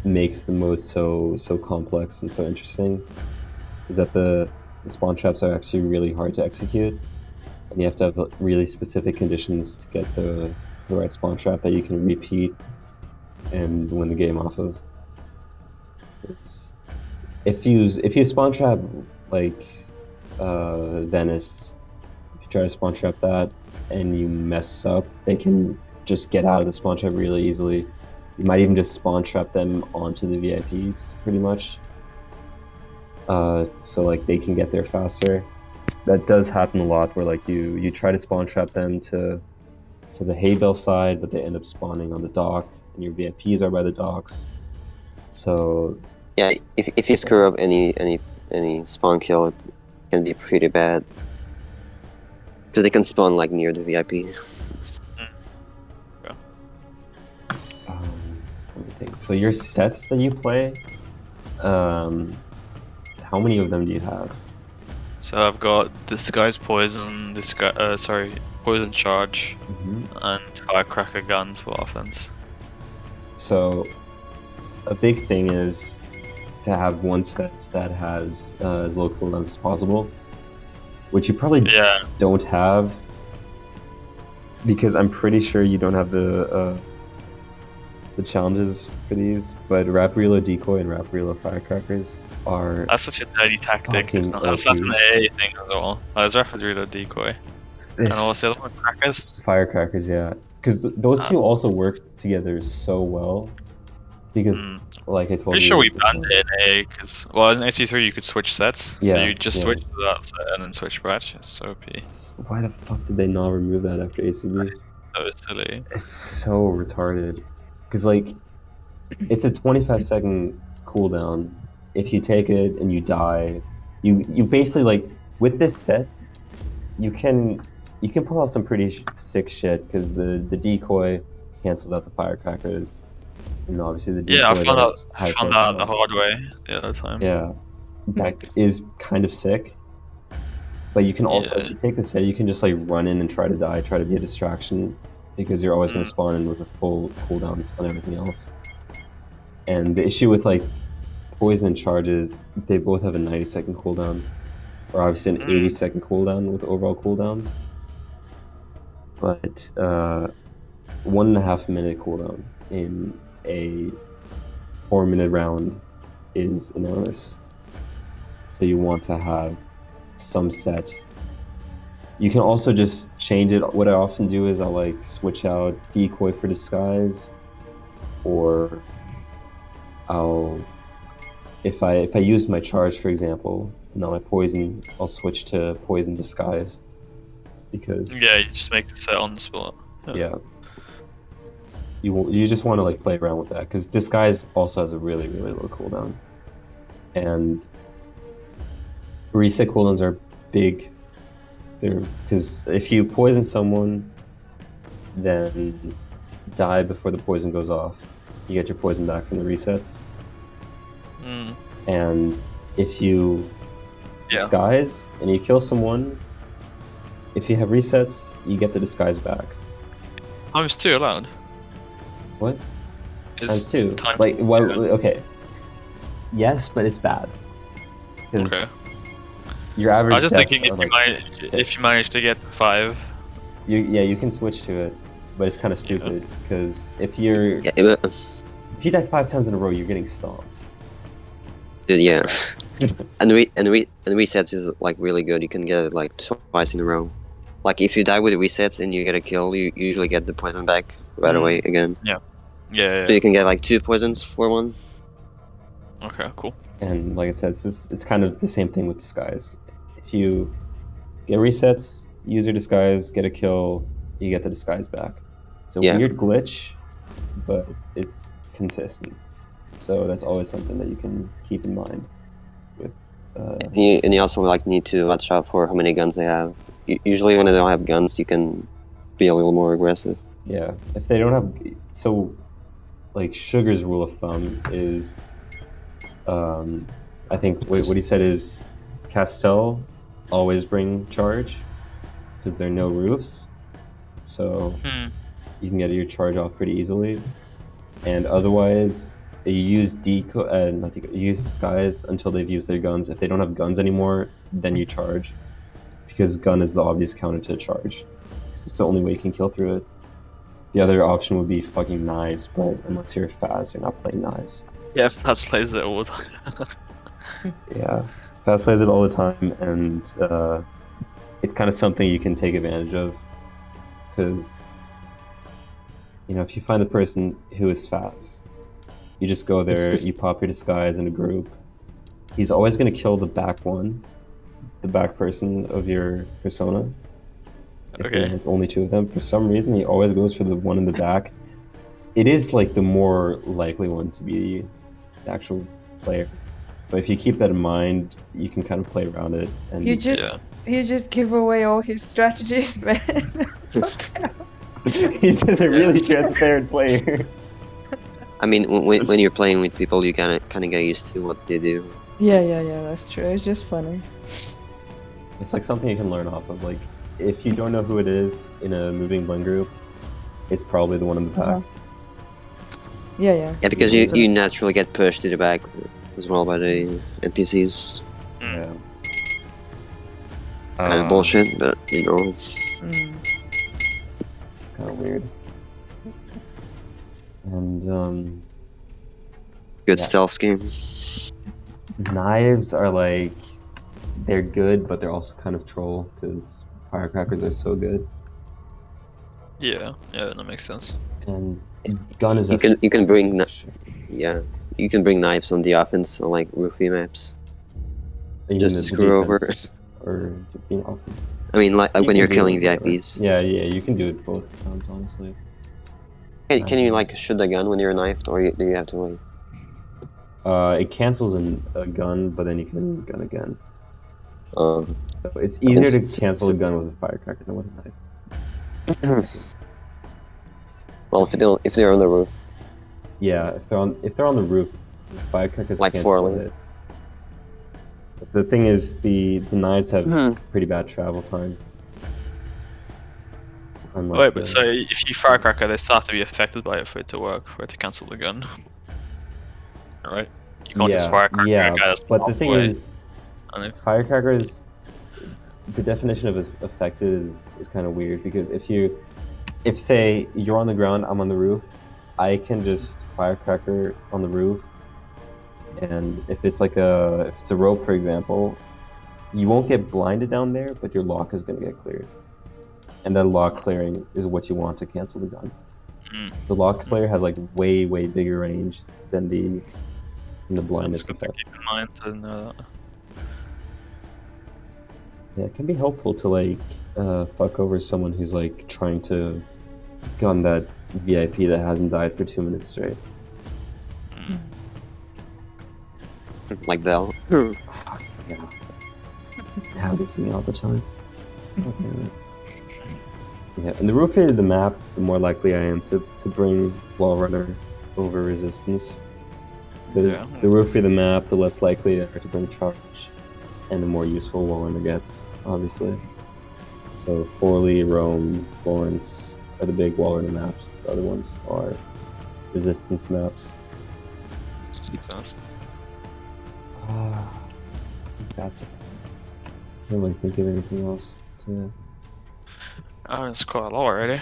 S1: makes the mode so complex and so interesting, is that the spawn traps are actually really hard to execute, and you have to have really specific conditions to get the right spawn trap that you can repeat and win the game off of. if you spawn trap like Venice, if you try to spawn trap that and you mess up, they can just get out of the spawn trap really easily. You might even just spawn trap them onto the VIPs pretty much. So like they can get there faster. That does happen a lot where like you try to spawn trap them to the hay bale side, but they end up spawning on the dock, and your VIPs are by the docks. So
S4: yeah, if you screw up any spawn kill, it can be pretty bad because they can spawn like near the VIP.
S1: Let me think. So your sets that you play, how many of them do you have?
S3: So I've got Disguise Poison, Poison Charge, and Firecracker Gun for offense.
S1: So a big thing is to have one set that has as low cooldowns as possible, which you probably don't have, because I'm pretty sure you don't have the challenges for these, but Rapid Reload Decoy and Rapid Reload Firecrackers are...
S3: That's such a dirty tactic. That's an AA thing as well. There's Rapid Reload Decoy. And what's the other one? Crackers?
S1: Firecrackers, yeah. Because those two also work together so well. Because, like I told you...
S3: Pretty sure we banned it in AA, because... Well, in AC3 you could switch sets.
S1: Yeah,
S3: so you just switch to that set and then switch batch. It's so OP.
S1: Why the fuck did they not remove that after ACB?
S3: So silly.
S1: It's so retarded. Because, like, it's a 25-second cooldown. If you take it and you die, you basically, like, with this set, you can pull off some pretty sick shit, because the decoy cancels out the firecrackers. And obviously the decoy...
S3: Yeah, I found out the hard way the other time.
S1: Yeah. That is kind of sick. But you can also, if you take the set, you can just, like, run in and try to die, try to be a distraction, because you're always going to spawn in with a full cooldown on everything else. And the issue with like poison charges, they both have a 90-second cooldown, or obviously an 80-second cooldown with overall cooldowns. But 1.5 minute cooldown in a 4-minute round is enormous. So you want to have some set. You can also just change it. What I often do is I'll like switch out decoy for disguise, or if I use my charge, for example, and now my poison, I'll switch to poison disguise, because
S3: you just make the set on the spot.
S1: Yeah. You just want to like play around with that, because disguise also has a really low cooldown, and reset cooldowns are big. Because if you poison someone, then die before the poison goes off, you get your poison back from the resets. And if you disguise and you kill someone, if you have resets, you get the disguise back.
S3: ×2 allowed?
S1: What? ×2?
S3: Times
S1: like, why, okay. Yes, but it's bad. Because your average
S3: I was just thinking if you manage to get 5.
S1: You can switch to it, but it's kind of stupid, because if you die 5 times in a row, you're getting stomped.
S4: Yeah. and resets is like really good. You can get it like twice in a row. Like if you die with resets and you get a kill, you usually get the poison back right away again.
S3: Yeah.
S4: So you can get like 2 poisons for 1.
S3: Okay, cool.
S1: And like I said, it's kind of the same thing with disguise. If you get resets, use your disguise, get a kill, you get the disguise back. It's a weird glitch, but it's consistent. So that's always something that you can keep in mind. With,
S4: and you also like need to watch out for how many guns they have. Usually when they don't have guns, you can be a little more aggressive.
S1: Yeah, if they don't have... So, like, Sugar's rule of thumb is... I think what he said is Castell always bring charge, because there are no roofs, so you can get your charge off pretty easily. And otherwise, you use use disguise until they've used their guns. If they don't have guns anymore, then you charge, because gun is the obvious counter to charge, because it's the only way you can kill through it. The other option would be fucking knives, but unless you're fast, you're not playing knives.
S3: Yeah, Fats plays it all the time.
S1: Yeah, Fast plays it all the time, and it's kind of something you can take advantage of, because if you find the person who is fast, you just go there, you pop your disguise in a group. He's always going to kill the back one, the back person of your persona. If there's only two of them, for some reason he always goes for the one in the back. It is like the more likely one to be the actual player. But if you keep that in mind, you can kind of play around it. And
S5: you just give away all his strategies, man.
S1: He's just a really transparent player.
S4: I mean, when you're playing with people, you kind of get used to what they do.
S5: Yeah, that's true. It's just funny.
S1: It's like something you can learn off of. Like, if you don't know who it is in a moving blend group, it's probably the one in the back.
S5: Yeah,
S4: because you naturally get pushed to the back as well by the NPCs.
S1: Yeah.
S4: Kind of bullshit, but
S1: It's kind of weird. And
S4: good stealth game.
S1: Knives are like, they're good, but they're also kind of troll because firecrackers are so good.
S3: Yeah, that makes sense.
S1: And gun is
S4: you can bring you can bring knives on the offense on like roofy maps. Just to screw over.
S1: Or
S4: I mean, like when you're killing VIPs.
S1: Yeah, you can do it both times, honestly.
S4: Can you like shoot the gun when you're knifed, or do you have to wait?
S1: It cancels a gun, but then you can gun again.
S4: So
S1: it's easier to cancel a gun with a firecracker than with a knife.
S4: Well, if they're on the roof.
S1: Yeah, if they're on the roof, firecrackers
S4: like
S1: cancel it. The thing is, the knives have pretty bad travel time.
S3: Wait, but so if you firecracker, they still have to be affected by it for it to work, for it to cancel the gun. Alright? You can't just firecracker a guy that's
S1: but the thing is, firecrackers, the definition of affected is kind of weird, because if say you're on the ground, I'm on the roof, I can just firecracker on the roof, and if it's a rope, for example, you won't get blinded down there, but your lock is going to get cleared. And that lock clearing is what you want to cancel the gun. The lock clear has like way bigger range than the blindness effect.
S3: Keep in mind to know that.
S1: Yeah, it can be helpful to like fuck over someone who's like trying to gun that VIP that hasn't died for 2 minutes straight.
S4: Like Bell.
S1: Oh, fuck yeah. It happens to me all the time. Yeah, and the roofier the map, the more likely I am to bring Wall Runner over Resistance. Because the roofier the map, the less likely I are to bring Charge, and the more useful Wall Runner gets, obviously. So Forley, Rome, Florence are the big Wall Runner maps. The other ones are Resistance maps.
S3: Makes sense.
S1: That's it. Can't really think of anything else to...
S3: Oh, it's quite a lot already.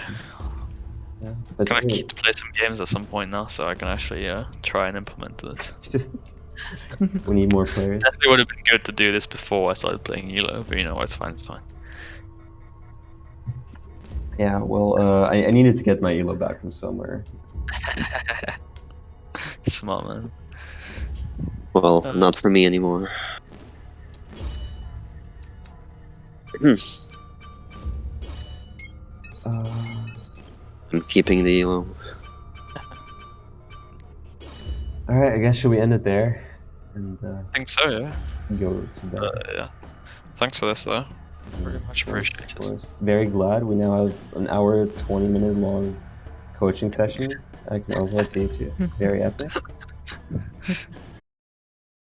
S1: Yeah,
S3: can I keep to play some games at some point now, so I can actually try and implement this?
S1: We need more players.
S3: Definitely would have been good to do this before I started playing ELO, but it's fine, it's fine.
S1: Yeah, well, I needed to get my ELO back from somewhere.
S3: Smart, man.
S4: Well, not for me anymore. I'm keeping the ELO.
S1: Alright, I guess should we end it there? And
S3: I think so, yeah.
S1: Go to bed.
S3: Yeah. Thanks for this, though. Very much appreciated.
S1: Of course. Very glad we now have an hour, 20-minute long coaching session. I can upload to YouTube. Very epic.